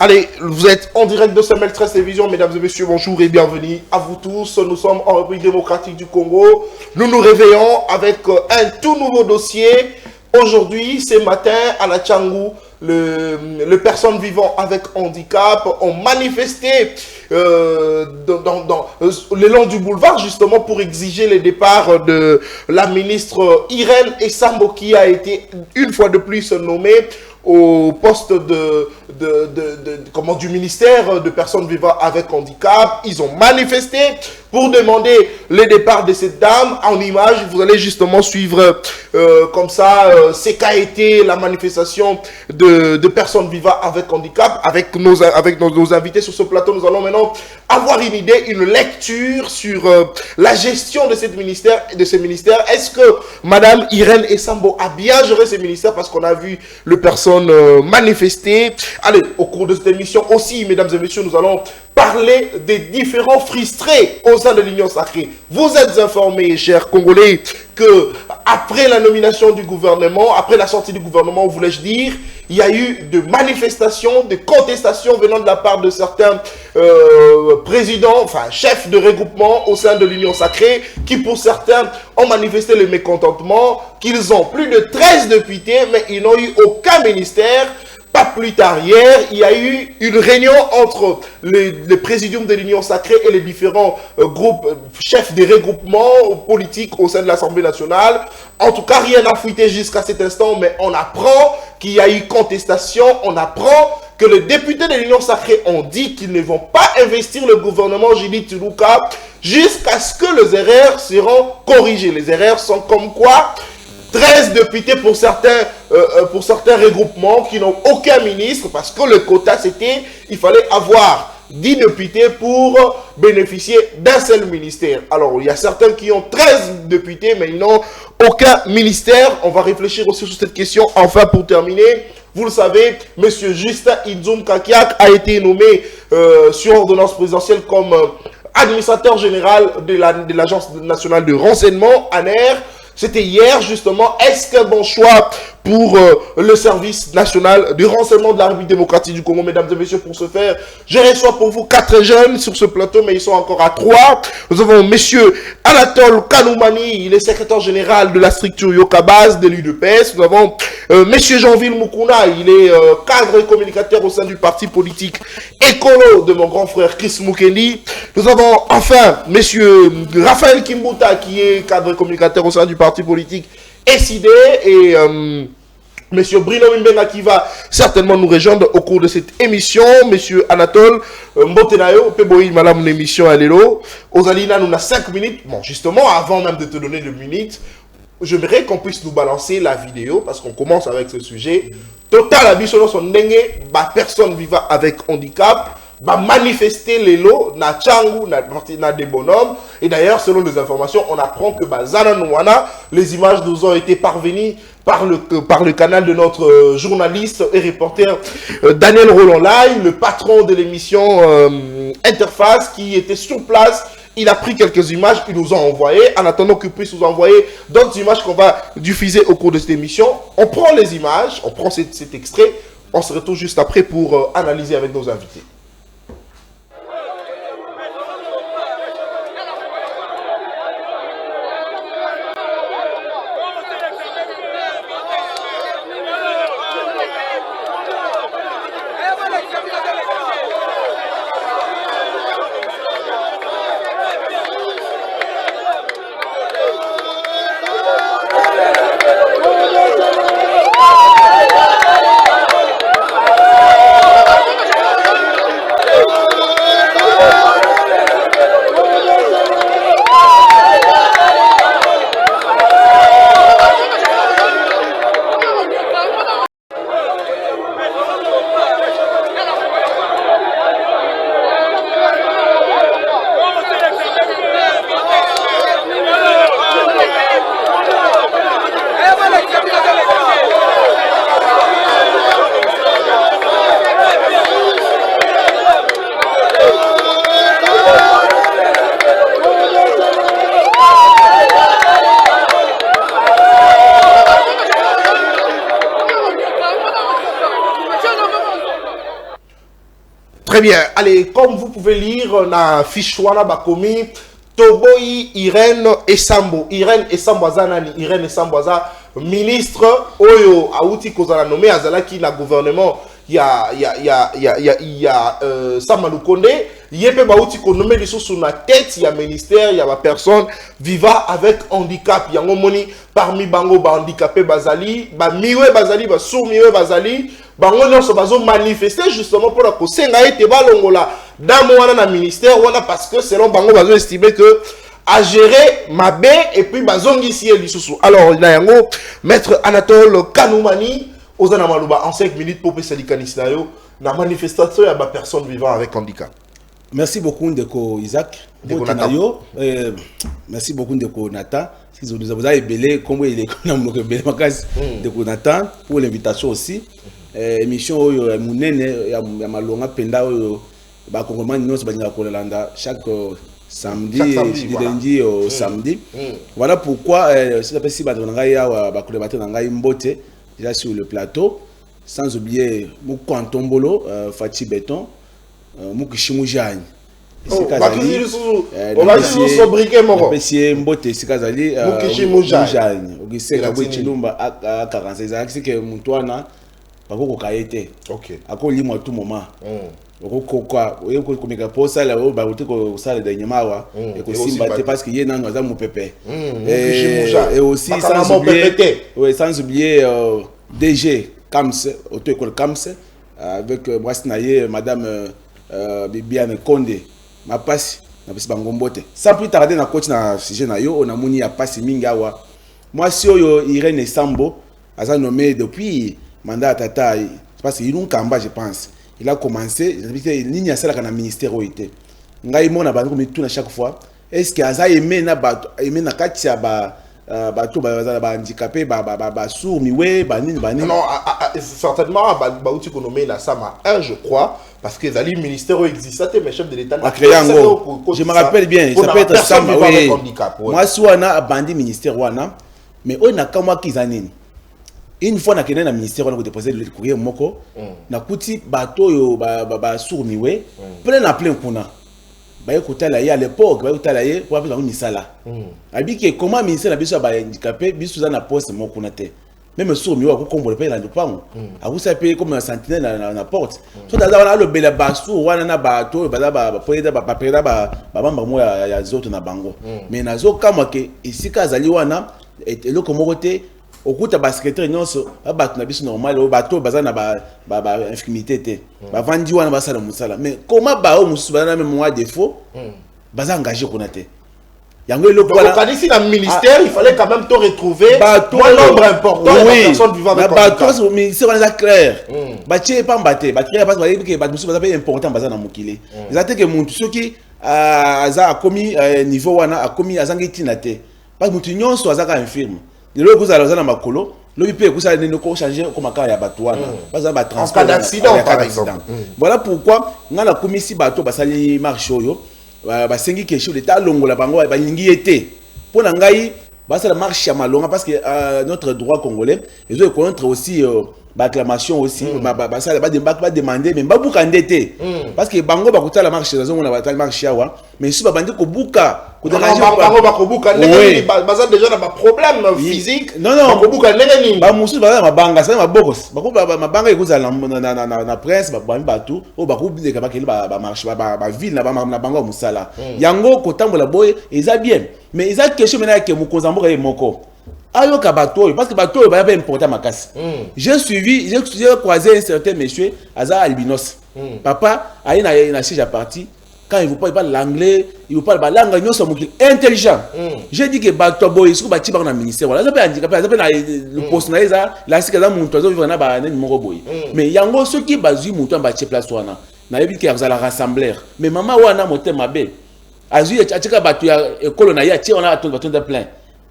Allez, vous êtes en direct de CML13 Télévision, mesdames et messieurs, bonjour et bienvenue à vous tous. Nous sommes en République démocratique du Congo. Nous nous réveillons avec un tout nouveau dossier. Aujourd'hui, ce matin, à la Tchangou, les personnes vivant avec handicap ont manifesté le long du boulevard justement pour exiger le départ de la ministre Irène Esambo qui a été une fois de plus nommée au poste du ministère de personnes vivant avec handicap. Ils ont manifesté pour demander le départ de cette dame. En image, vous allez justement suivre comme ça ce qu'a été la manifestation de personnes vivant avec handicap. Avec nos invités sur ce plateau, nous allons maintenant avoir une idée, une lecture sur la gestion de ce ministère. Est-ce que Madame Irène Esambo a bien géré ce ministère? Parce qu'on a vu les personnes manifester. Allez, au cours de cette émission aussi, mesdames et messieurs, nous allons parler des différents frustrés au sein de l'Union Sacrée. Vous êtes informés, chers Congolais, que après la nomination du gouvernement, après la sortie du gouvernement, voulais-je dire, il y a eu de manifestations, de contestations venant de la part de certains présidents, enfin chefs de regroupement au sein de l'Union Sacrée, qui pour certains ont manifesté le mécontentement, qu'ils ont plus de 13 députés, mais ils n'ont eu aucun ministère. Pas plus tard, hier, il y a eu une réunion entre le présidium de l'Union Sacrée et les différents groupes, chefs des regroupements politiques au sein de l'Assemblée nationale. En tout cas, rien n'a fuité jusqu'à cet instant, mais on apprend qu'il y a eu contestation, on apprend que les députés de l'Union Sacrée ont dit qu'ils ne vont pas investir le gouvernement Judith Tuluka jusqu'à ce que les erreurs seront corrigées. Les erreurs sont comme quoi 13 députés pour certains regroupements qui n'ont aucun ministre, parce que le quota c'était, il fallait avoir 10 députés pour bénéficier d'un seul ministère. Alors, il y a certains qui ont 13 députés, mais ils n'ont aucun ministère. On va réfléchir aussi sur cette question. Enfin, pour terminer, vous le savez, M. Justin Inzoum Kakiak a été nommé sur ordonnance présidentielle comme administrateur général de l'Agence nationale de renseignement, ANR. C'était hier, justement. Est-ce qu'un bon choix pour le service national du renseignement de la République démocratique du Congo, mesdames et messieurs, pour ce faire? Je reçois pour vous 4 jeunes sur ce plateau, mais ils sont encore à 3. Nous avons monsieur Anatole Kanoumani, il est secrétaire général de la structure Yokabaz de l'UDPS. Nous avons monsieur Jean-Ville Moukouna, il est cadre et communicateur au sein du parti politique Écolo de mon grand frère Chris Moukendi. Nous avons enfin monsieur Raphaël Kimbuta, qui est cadre et communicateur au sein du parti politique SID, et monsieur Bruno Mbenga qui va certainement nous rejoindre au cours de cette émission. Monsieur Anatole Mbotenayo, Peboyi, madame l'émission Alelo. Ozalina, nous avons 5 minutes. Bon, justement, avant même de te donner 2 minutes, j'aimerais qu'on puisse nous balancer la vidéo, parce qu'on commence avec ce sujet. Total Abisono son dengue, personne vivant avec handicap, manifester les lots, na Tchangou, na des bonhommes. Et d'ailleurs, selon les informations, on apprend que Zana Nouana, les images nous ont été parvenues par le canal de notre journaliste et reporter Daniel Roland-Lai, le patron de l'émission Interface, qui était sur place. Il a pris quelques images, il nous a envoyé. En attendant qu'il puisse nous envoyer d'autres images qu'on va diffuser au cours de cette émission, on prend les images, on prend cet extrait, on se retrouve juste après pour analyser avec nos invités. Très bien. Allez, comme vous pouvez lire, na fiche wana bakomi Toboyi Irène Esambo. Irène Esambo azanani. Irène Esambo aza ministre Oyo Aouti Kozala nommé Azalaki na gouvernement. Il y a Samalou Konde. Yépe Baouti Konomé les sous la tête. Il y a ministère, il y a ma personne vivant avec handicap. Il y a un moni parmi bango ba handicapé bazali, ba miwe bazali, ba sourd miwe bazali. Bango non se bazo manifester justement pour la cause. Senga ete balongola dans mon na ministère wana parce que selon bango bazo estimer que à gérer ma baie et puis bazongi ici et l'issou. Alors il y a un maître Anatole Kanoumani aux Anamalouba en 5 minutes pour passer les canisnayo la manifestation il y a ma personne vivant avec handicap. Merci beaucoup Ndeko Isaac. Merci beaucoup Ndeko Nathan. Si nous avons ébélé comme il est Ndeko Nathan pour l'invitation aussi. Émission Mounene ya malonga penda ba kongoma nyonso ba kolanda chaque samedi du lundi au samedi. Voilà pourquoi c'est pas si ba ngai ya ba kolebater ngai mbote déjà sur le plateau sans oublier Moukantombolo Fati Béton Mukishimu Jani. On va sur sobriquet mon monsieur mbote sikazali Mukishimu Jani. Ogise kabwe chilumba a 46 ans c'est que mutwana bakoko kayete OK akoli moi tout moment okokwa oyeko komeka posa la ba utiko sala de nyamawa et ko simba parce que yena no za mupepe et aussi sans oublier DG Kams auto école Kams avec Brasnaye madame Bibiane Konde ma passe na bisi bangombote sans plus tarder na coach na sujet na yo on a moni ya passe mingawa moi si yo Irène Esambo asa nommé depuis mandat tata parce qu'il nous kamba je pense il a commencé ligne à celle dans ministère oité ngai mona ba ko mitu na chaque fois est-ce que asa aimé na ba aimé na katia ba bato ba handicapé ba sourd miwe ba nini non certainement ba uti konomé na sama un je crois parce que les ministères existaient mais chef de l'état a créé je me rappelle bien ça peut être ça oui moi soana bandi ministère wana mais on a kama kizanini une fois na kena na ministère on a déposé le courrier moko na kuti bato yo ba sourd miwe plein kuna ba écouter là à l'époque ba écouter là pour avoir une misala abi que comment ministère na biso ba handicapé biso za na poste moko na te même sourd miwe ko kombo le pe na lupango a vous sapé comme un sentinelle na porte so daza wana lo bela ba sourd wana na bato ba poeda ba peda ba bamba mo ya zoto na bango mais na zo kama ke isika azali wana et le komoko te okuta ba secrétaire nyonso ba na biso normal o bato bazana ba infirmité te ba vandi wana basala musala mais comment ba o musu bazana même moi défaut baza engagé konate yango le voilà donc ici dans le ministère il fallait quand même te retrouver un nombre important de personnes vivant avec handicap bato ministère on est clair ba tie pas mbaté ba tie pas que ba musu bazana important bazana mukile ezate que muntu soki aza a commis niveau wana a commis azangi tinate pas mutu nyonso azaka infirme de l'autre côté alors na makolo lobi pe kusa ne ko changer comme ka ya batouana baza ba transport en cas d'accident par exemple voilà pourquoi ngana komisi bato basali marche oyo ba sengi ke chef d'état longola bango ba lingi été pour ngai basala marche ya malonga parce que notre droit congolais ils ont contre aussi acclamation aussi basala ba demander mais ba buka ndete parce que bango ba kutala marche dans on a marche yawa mais si ba bandi ko buka ko buka ndenge baza déjà na ba problème physique non ko buka ndenge nini ba musu ba mabanga ça mabokos ba ko mabanga ekuzala na presse ba batu o ba ko bideka ba kele ba marche ba ville na bango musala yango ko tambola boy eza bien mais eza question mena ke mukozamboka ye moko ayo ka bato parce que bato ba important makasi j'ai croisé un certain monsieur Aza albinos papa ayi na siège à parti quand il vous parle l'anglais il vous parle ba langue nyonso mokili intelligent j'ai dit que bato boy siko ba tiba na ministère voilà ça peut handicapé ça peut na le poste na eza la sika za muntu azo vivre na ba nani moko boy mais yango ceux qui bazui muntu ba tie place wana na yebi que vous allez rassembler mais maman wana motema be azui atika bato ya école na ya tie wana bato de plein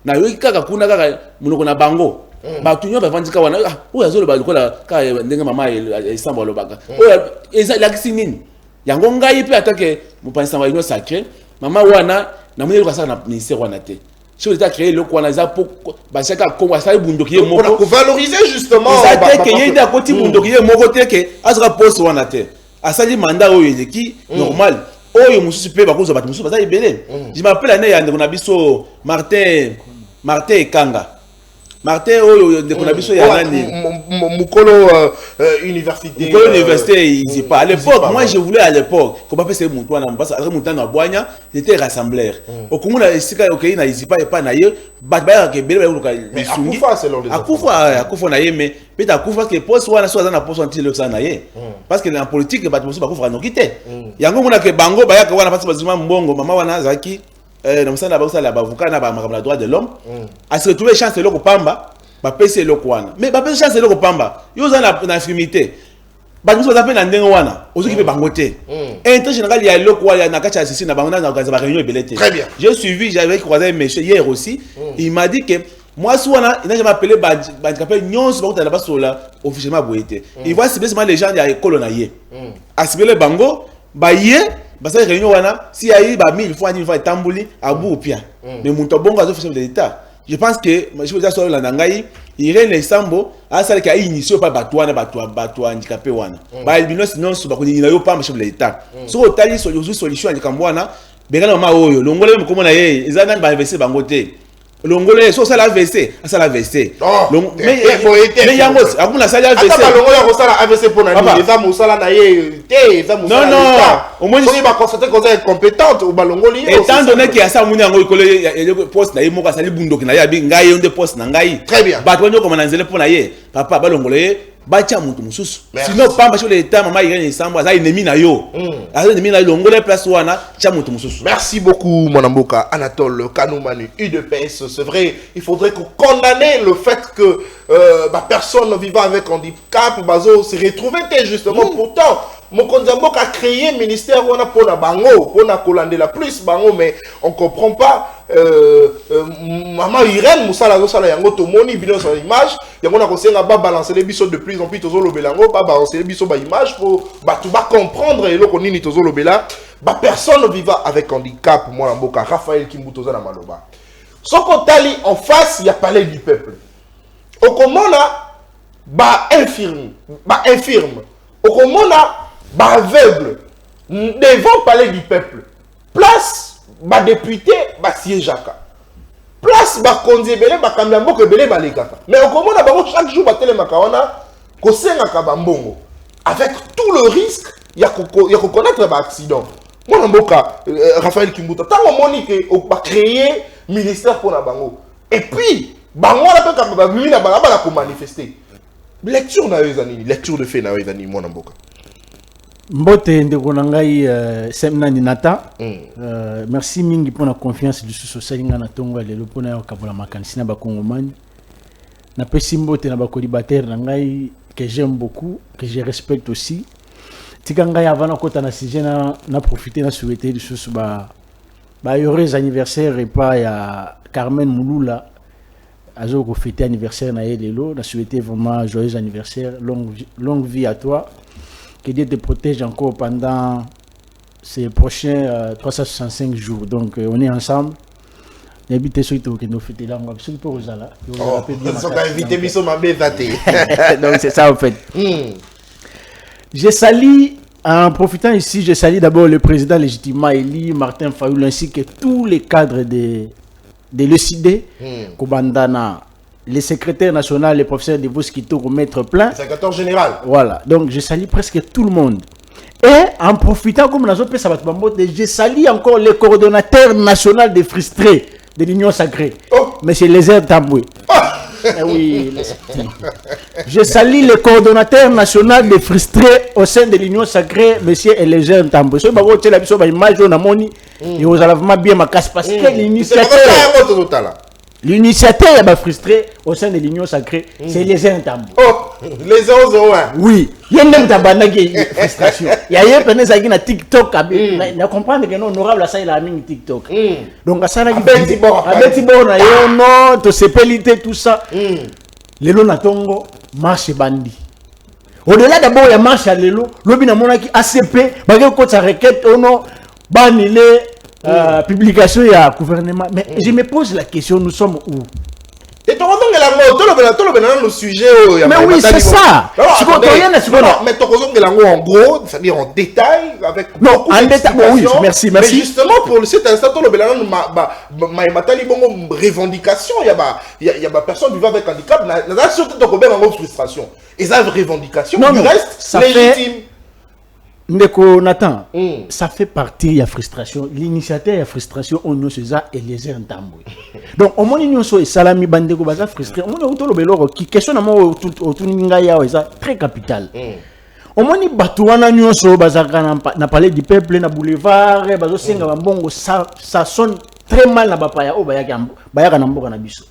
na yoki kaka kuna kaka munoko na bango bato nyo bavandika wana oyo azolo ba lokola ka ndenge mama Esambo lobaka oyo eza lakisi nini yango ngai pe atake mupanisa wa ino sacré mama wana na mwenye lokasa na ministère wana te si on a créé le quoi na za po ba chaka ko sa bundoki ye moko pour valoriser justement ça te que yenda koti bundoki ye moko te que azra poste wana te asali mandat oyo qui normal oyo mususu pe bakozo bat mususu bazali belé je m'appelle ane ya ndeko na biso Martin Ekanga Martin oyo ndeko na biso ya nani mukolo université il dit pas à l'époque moi je voulais à l'époque qu'on pas faire mon toit na parce que mon temps na boanya j'étais rassembleur au Congo na esika OK na ici pas na ye ba ke belé ba mais akufa c'est l'ordre akufa na ye mais peut akufa que poste wana so na poste anti le na ye parce que en politique ba mususu bakufa no kité yango mona ke bango ba ya ka wana parce bazima mbongo mama wana zaki na musana ba usala ba avocat na ba makamala droit de l'homme a se retrouver chance le ko pamba ba pese le ko wana mais ba pese chance le ko pamba yo za na infirmité ba mususu za pe na ndengo wana ozuki pe bango te intérêt général ya le ko wana na kacha sisi na bango na organiser ba réunion belete j'ai suivi j'avais croisé un monsieur hier aussi il m'a dit que moi souvent il n'a jamais appelé ba capel nyons ba kutana ba sola officiellement boyete il voit simplement les gens ya école na ye asibele bango ba ye parce que réunion wana si y a eu 1000 fois tambuli abu pia mais mon tobongo azo chef de l'état je pense que je veux dire sur la nangai Irene Sambo a ça qui a initié pas bato handicapé wana ba albinos non so ba ko na yo pa chef de l'état so otali solution ya kambwana bengana mama oyo longole mo komona ye ezana ba investir bango te longole so ça la AVC ça la AVC mais yango akuna ça la AVC ata longole ko sala AVC pour na ni eza musala na ye te eza musala non au moins il va constater qu'on est compétente au balongoli étant donné qu'il y a ça muni yango ikole poste na ye moko sali bundoki na ye abi ngai onde poste na ngai très bien bato wanyo comme na nzele pour na ye papa balongole bacha mutu mususu sinon pamba sur l'état mama Irene Sambo za ennemi na yo ennemi na longole place wana cha mutu mususu. Merci beaucoup mon amboka Anatole Kanoumanu UDPS. C'est vrai, il faudrait condamner le fait que personne vivant avec handicap bazo se retrouver justement pourtant mon Konzambok a créé un ministère où on a pour la bango, on a colandé la plus bango, mais on comprend pas. Maman Irène Moussala Zosala Yango Tomoni, bidon sur l'image, Yango a conseillé à balancer les bisous de plus en plus, Tozo Lobelango, pas balancer les bisous par image pour tout comprendre et l'on ni Tozo Lobela, personne vivant avec handicap, moi en boka, Raphaël Kimbutoza na Maloba. Soko Tali en face, il y a palais du peuple. Au Komona, infirme. Au Komona, aveugle devant palais du peuple place député siège place konzi belé kambiambo ke belé balekaka mais au komona bango chaque jour télé makawana ko senga ka bambongo avec tout le risque ya ko connaître accident moi mboka Raphaël Kimbuta tant moni que créer ministère pour na bango et puis bango la pe ka ba na ba ko manifester lecture na ezani lecture de fait na ezani moi mboka Mbote ndeko na ngai semna ninata merci mingi pour la confiance du social nga na tongo lelo pona yo kabola makanisi na bakongomani na pesi mbote na bakolibataire na ngai que j'aime beaucoup que je respecte aussi tika ngai avant kota na sujet na profiter na souhaiter du sous ba heureux anniversaire et pas ya Carmen Mouloula azo ko fêter anniversaire na lelo na souhaiter vraiment joyeux anniversaire longue vie à toi. Que Dieu te protège encore pendant ces prochains 365 jours. Donc, on est ensemble. Invité ceux qui nous fêtent là, on va ceux qui peuvent là. Donc, c'est ça en fait. Je salue, en profitant ici, je salue d'abord le président légitimement élu, Martin Fayoul, ainsi que tous les cadres de l'ECD, Kobandana. Le secrétaire national, le professeur de Voskito, maître plein. Le secrétaire général. Voilà. Donc, je salue presque tout le monde. Et en profitant, comme nous avons je salue encore le coordonnateur national des frustrés de l'Union Sacrée. Monsieur Lézard Tamboué. Oui. Je salue le coordonnateur national des frustrés au sein de l'Union Sacrée, monsieur Lézard Tamboué. Ce que la mission image on a moni et vous allez vraiment bien ma casse parce que l'initiateur est frustré au sein de l'Union Sacrée, c'est les Intambou. Oh, les 001. Oui, il y a même une frustration. Il y a un peu de TikTok, on comprend que non honorable ça il a mis TikTok. Donc ça là qui non, to sépélité tout ça. Lelo na tongo marche bandi. Au-delà d'abord il y a marche à lelo, lobi na mona ki ACP, ba ko sa requête ono banile publication et à gouvernement. Mais je me pose la question, nous sommes où? Et tu le sujet. Mais oui, c'est ça. Mais tu en gros, c'est-à-dire en détail, avec non, en détail. Oui, merci. Mais justement, pour cet instant, ma revendication, il y a ma personne vivant avec handicap, il y a surtout de frustration. Et ça, revendication, du reste, légitime. Ndeko Nathan, ça fait partie de la frustration. L'initiateur de la frustration, on nous sait ça et les entamboués. Donc, au moins, nous sommes salami bandeko baza frustré. On nous tout le beloro qui question à moi autour n'ingaya ça très capital. Au moins, nous batouana nous sommes baza na parler du peuple na boulevard bazo senga bambongo ça sonne très mal na bapaya o bayaka na mboka na biso.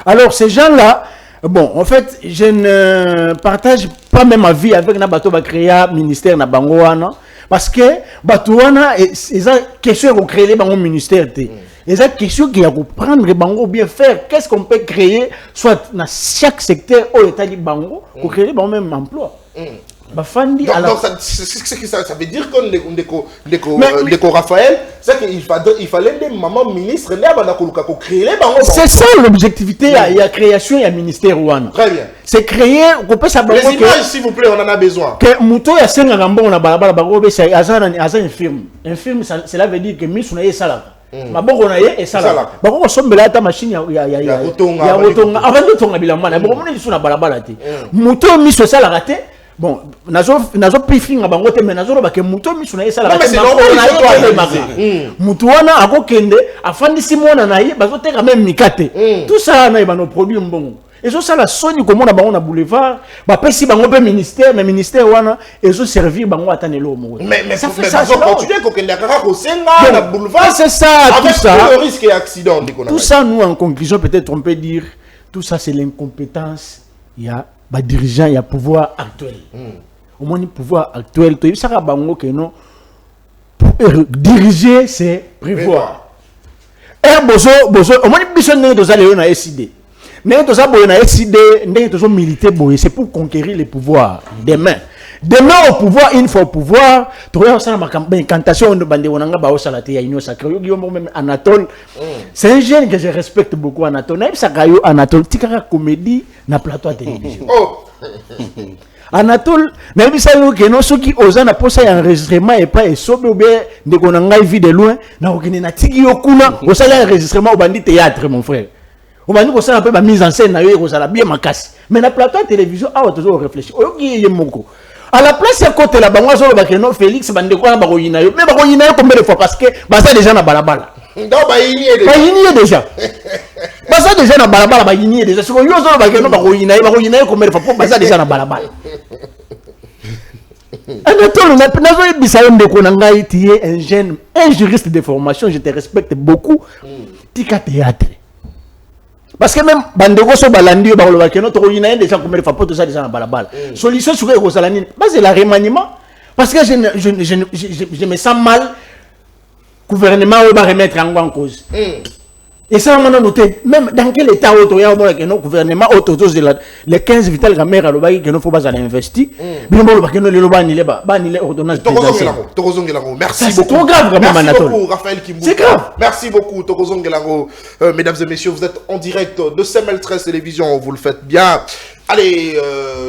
Alors ces gens-là. Bon, en fait, je ne partage pas même ma vie avec Nabato Bakrea, ministère Nabangoana, parce que Batouana, c'est une question de créer le ministère. C'est une question qui a prendre le bango bien faire. Qu'est-ce qu'on peut créer, soit dans chaque secteur où l'État dit bango, pour créer le même emploi. Donc, ça veut dire que Raphaël, c'est qu'il fallait des mamans ministres pour créer les banques. C'est ça l'objectivité, il y a création, il y a ministère. Très bien. C'est créer, on peut savoir. Les images, s'il vous plaît, on en a besoin. Que Mouto y a 5 ans, on a balabala, c'est un film. Un film, cela veut dire que Miss on a eu ça. Ma bonne on a eu ça. Bah on somme là ta machine il y a rotonga avant de ton habillement. Bon on est sur la balabala. Mouto Miss ça l'a raté. Bon, nazo briefing abango te mais nazo ba ke muto misu na yesa la mais c'est normal muto wana akokende afandi simona na ye bazo teka même mikate tout ça na ba no produit mbongo ezo sala soni komona bango na boulevard ba pesi bango pe ministère mais ministère wana ezo servir bango atanelo mo mais ça fait ça continuer kokende akaka ko senga na boulevard c'est ça avec tout ça le risque et accident tout ça nous en conclusion peut-être on peut dire tout ça c'est l'incompétence il y a bah dirigeant il y a pouvoir actuel au moins le pouvoir actuel tu sais ça bango que non diriger c'est prévoir bozo au moins biso ne doza le na SID ne doza boye na SID ne dozo militer boye c'est pour conquérir le pouvoir demain au pouvoir une fois au pouvoir tu regardes ça ma incantation de bande onanga ba osalate ya union sacrée yo même Anatole c'est un jeune que je respecte beaucoup Anatole ça kayo Anatole tikaka comédie na plateau à télévision Anatole na bisa yo que non ceux qui osent na posa ya enregistrement et pas sobe ou bien de konanga vie de loin na okene na tiki yo kuna osala enregistrement au bandi théâtre mon frère au bandi ko sala pe ba mise en scène na yo ko sala bien makasi mais na plateau à télévision awa toujours réfléchir o ki ye moko à la place à côté là-bas, moi je non Félix Bandeko na bakoyina yo mais bakoyina yo combien de fois parce que ça déjà na balabala donc bayinie déjà ça déjà na balabala bayinie déjà c'est que yo zo bakeno bakoyina yo combien de fois pour ça déjà na balabala Anatole nazo bisa yo ndeko na ngai tie un jeune un juriste de formation je te respecte beaucoup tika théâtre. Parce que même bandeko so balandi ba koloba keno to yina déjà combien de fois pour tout ça déjà na balabala solution sur ko salani c'est la remaniement parce que je me sens mal gouvernement va remettre en cause et ça on a noté même dans quel état auto ya bon que non gouvernement auto de les 15 vital camera lo ba que non faut pas aller investir bien bon ba que non le ba ni les ordonnances Tokozongelango merci beaucoup. C'est trop grave vraiment Anatole. Merci beaucoup Raphaël Kimbouka. C'est grave. Merci beaucoup Tokozongelango. Mesdames et messieurs, vous êtes en direct de CML13 Télévision, vous le faites bien. Allez,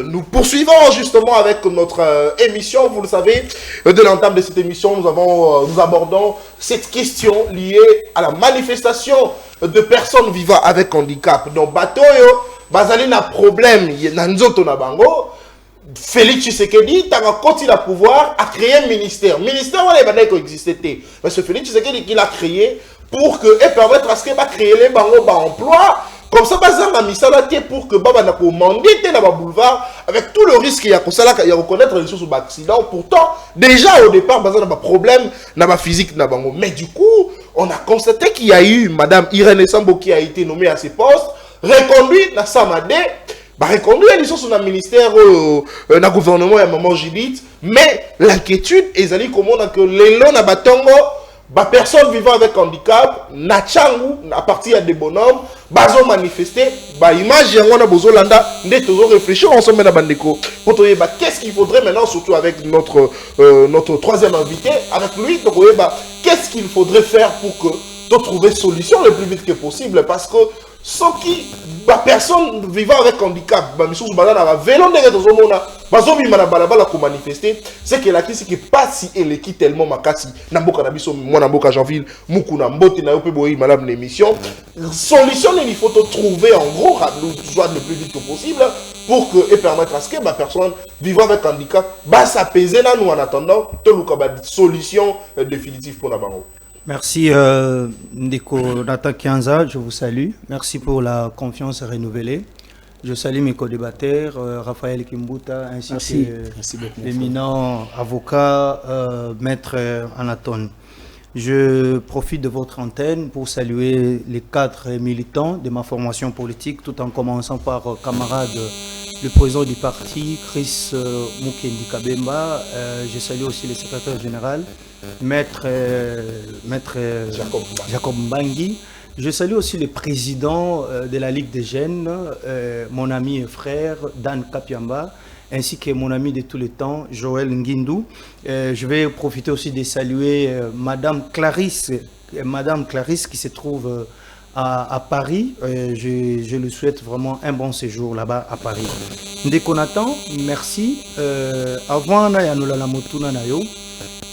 nous poursuivons justement avec notre émission. Vous le savez, de l'entame de cette émission, nous abordons cette question liée à la manifestation de personnes vivant avec handicap. Donc, Batoyo, Bazali n'a problème, Nanzoto Nabango, Félix Tshisekedi, tu as continué à pouvoir à créer un ministère. Ministère, on est qui existait. Mais ce Félix Tshisekedi qu'il a créé pour que et permettre à ce qu'il va créer les bango emploi. Comme ça, bazar mis ça là pour que Baba n'a pas mandé dans le boulevard avec tout le risque qu'il y a comme ça là, il y a reconnaître les choses sur l'accident. Pourtant, déjà au départ, bazar n'a pas problème, n'a pas physique, n'a pas. Mais du coup, on a constaté qu'il y a eu Madame Irène Sambo qui a été nommée à ses postes, reconduite dans Samadé, reconduite elle sont sur le ministère, dans le gouvernement et à maman Judith. Mais l'inquiétude est allée comme on a que les lois n'a pas tongo. Personne vivant avec handicap, à partir des bonhommes, bazo manifester, image on a besoin landa, toujours réfléchir ensemble à bandeko. Qu'est-ce qu'il faudrait maintenant, surtout avec notre troisième invité, avec lui, qu'est-ce qu'il faudrait faire pour que trouver solution le plus vite que possible, parce que Ce qui, personne vivant avec handicap, c'est que la question qui passe si elle est tellement makasi, namboka nabiso moi namboka Janville, mukuna mbote na yope boyi madame l'émission. Solution il faut trouver en gros soit le plus vite possible pour que et permettre à ce que personne vivant avec handicap s'apaiser là nous en attendant toluka solution définitive pour la bango. Merci Ndeko Nathan Kianza, je vous salue. Merci pour la confiance renouvelée. Je salue mes co-débatteurs, Raphaël Kimbuta, ainsi que l'éminent avocat, maître Anaton. Je profite de votre antenne pour saluer les 4 militants de ma formation politique, tout en commençant par camarade, le président du parti, Chris Mukendi Kabemba. Je salue aussi le secrétaire général, Maître Jacob Mbangi. Je salue aussi le président de la Ligue des Jeunes, mon ami et frère Dan Kapiamba, ainsi que mon ami de tous les temps, Joël Ngindou. Je vais profiter aussi de saluer Madame Clarisse qui se trouve à Paris. Je lui souhaite vraiment un bon séjour là-bas à Paris. Ndeko Nathan, merci. Avant, la motuna na yo.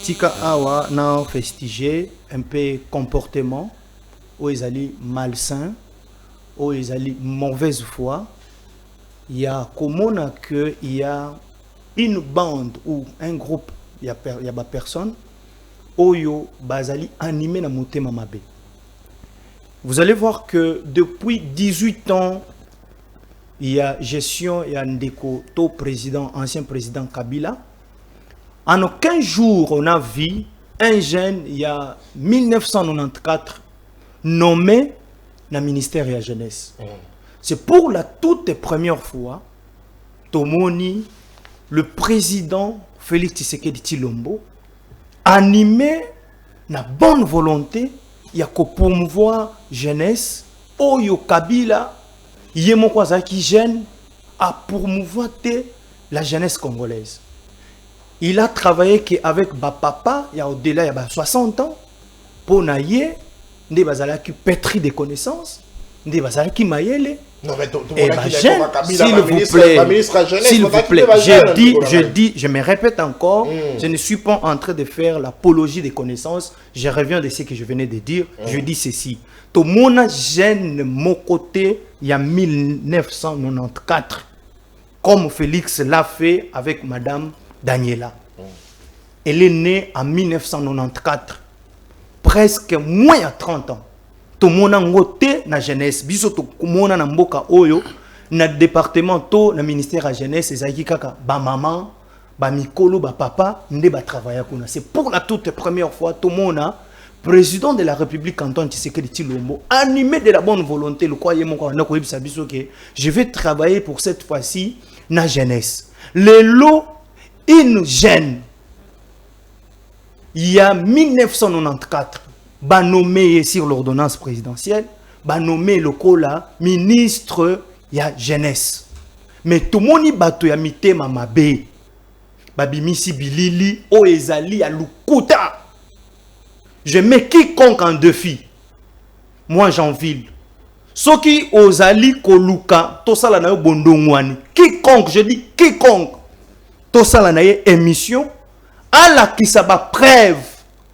Tika awa na festiger un peu comportement où ils allaient malsain, où ils allaient mauvaise foi. Il y a comment que il y a une bande ou un groupe, il y a des personnes où yo bazali animé na motema mabe. Vous allez voir que depuis 18 ans, il y a gestion, il y a Ndeko to président, ancien président Kabila. En aucun jour, on a vu un jeune, il y a 1994, nommé dans le ministère de la Jeunesse. C'est pour la toute première fois, Tomoni, le président Félix Tshisekedi Tshilombo, animé na bonne volonté, il y a qu'au promouvoir jeunesse, Oyo Kabila, Yemoko Zaki jeune, à promouvoir la jeunesse congolaise. Il a travaillé avec papa, il y a au-delà, il y a 60 ans, pour naïe, il y a pétri de connaissances, il y a qui maïele. Non, mais s'il vous plaît, je me répète encore, je ne suis pas en train de faire l'apologie des connaissances, je reviens de ce que je venais de dire, je dis ceci. Tout le monde jeune mon côté, il y a 1994, comme Félix l'a fait avec Madame Daniela. Elle est née en 1994, presque moins de 30 ans. Tout le monde a voté dans la jeunesse. Biso tout le monde a mboka oyo na département to na ministère de la jeunesse ezaki kaka ba maman, ba mikolo, ba papa nde ba travailler kuna. C'est pour la toute première fois tout le monde a président de la République Antoine Tshisekedi Tshilombo animé de la bonne volonté le croyez mon ko na ko yebisa biso que je vais travailler pour cette fois-ci na jeunesse. Le lot une jeune il y a 1994 ba nommé sur l'ordonnance présidentielle, ba nommé le cola ministre ya jeunesse. Mais tout le monde bato ya mitema mabe. Babimisi bilili o ezali ya lukuta. Je mets quiconque en défi. Moi Janville. Soki ozali koluka tosala na yo bondongwani. Quiconque, je dis quiconque tosala na ye émission ala kisaba preuve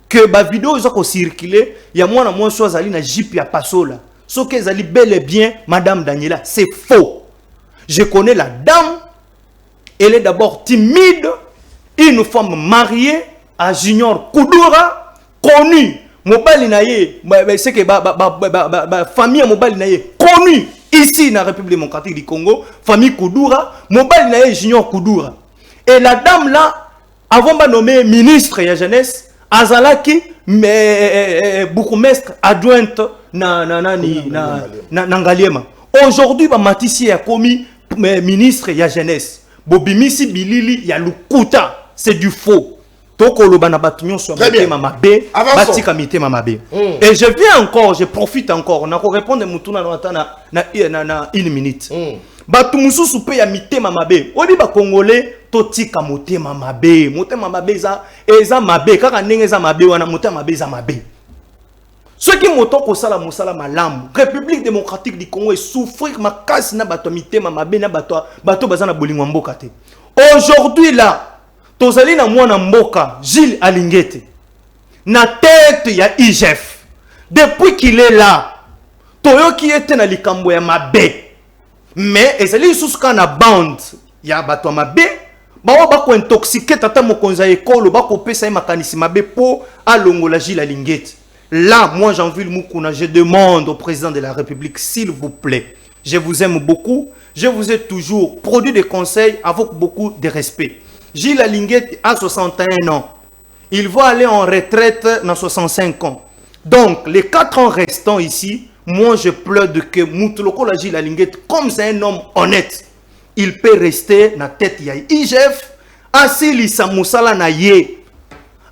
que la vidéo est circulée, il y a moins chose na jip ya pasola. Ce que zali bel et bien Madame Daniela, c'est faux. Je connais la dame, elle est d'abord timide, une femme mariée à Junior Kudura, connue. Mobali naye, c'est que famille mobali naye connue ici dans la République démocratique du Congo, famille Kudura, mobali naye Junior Kudura. Et la dame là, avant de nommer ministre de la jeunesse, Azalaki, bourgmestre adjointe Ngaliema. Aujourd'hui, Matisse a commis ministre de la jeunesse. Bobimisi Bilili ya lukuta, c'est du faux. Tokolo banabatunyo sur mamabe, batika mite mamabe. Et je viens encore, je profite encore, on a répondre mutuna na une minute. Batu mususu pe ya mite mamabe. Odi ba congolais totika motema mabe eza mabe kaka ndenge eza mabe wana motema mabe eza mabe Ceux qui moto ko sala mosala malamu, République démocratique du Congo est souffrir makasi na bato mitema mabe na bato bazana bolingo mboka te. Aujourd'hui là, tozali na mwana mboka Gilles Alingete na tête ya IGF. Depuis qu'il est là, toyo qui était na likambo ya mabe. Mais ezali susuka na bande ya bato mabe, bawa bako intoxiquer tata mokonza ekolo bako pesa makanisi mabe po alongola Gilles Alingete. Là, moi, Jean-Ville Moukouna, je demande au président de la République, s'il vous plaît, je vous aime beaucoup, je vous ai toujours produit des conseils avec beaucoup de respect. Gilles Alingete a 61 ans. Il va aller en retraite dans 65 ans. Donc, les 4 ans restants ici, moi, je plaide que Moutoloko Gilles Alingete, comme c'est un homme honnête, il peut rester dans la tête de IGF, assis Moussala na ye.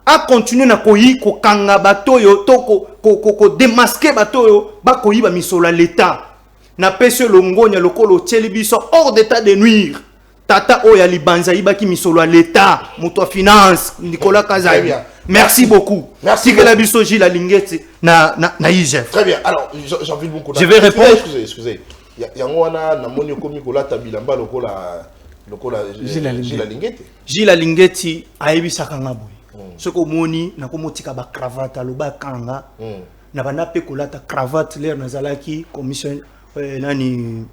A continuer na koyi ko kanga bato yo to ko démasquer bato yo ba koyi ba misola l'état na pese longonya lokolo tieli biso hors d'état de nuire tata oya libanza ibaki misola l'état moto finance Nicolas Kazali. Merci beaucoup. Merci que la biso Gilles Alingete na IGF. Très bien. Alors Jean-Ville Moukouna, je vais répondre. Excusez. Ya ngwana na moni ko mikola tabilamba lokola Gilles Alingete. Gilles Alingete ayebisaka ngabo. Ce que moni na komotika ba cravate aloba kanga na bana pe kolata cravate l'air nazalaki commission nani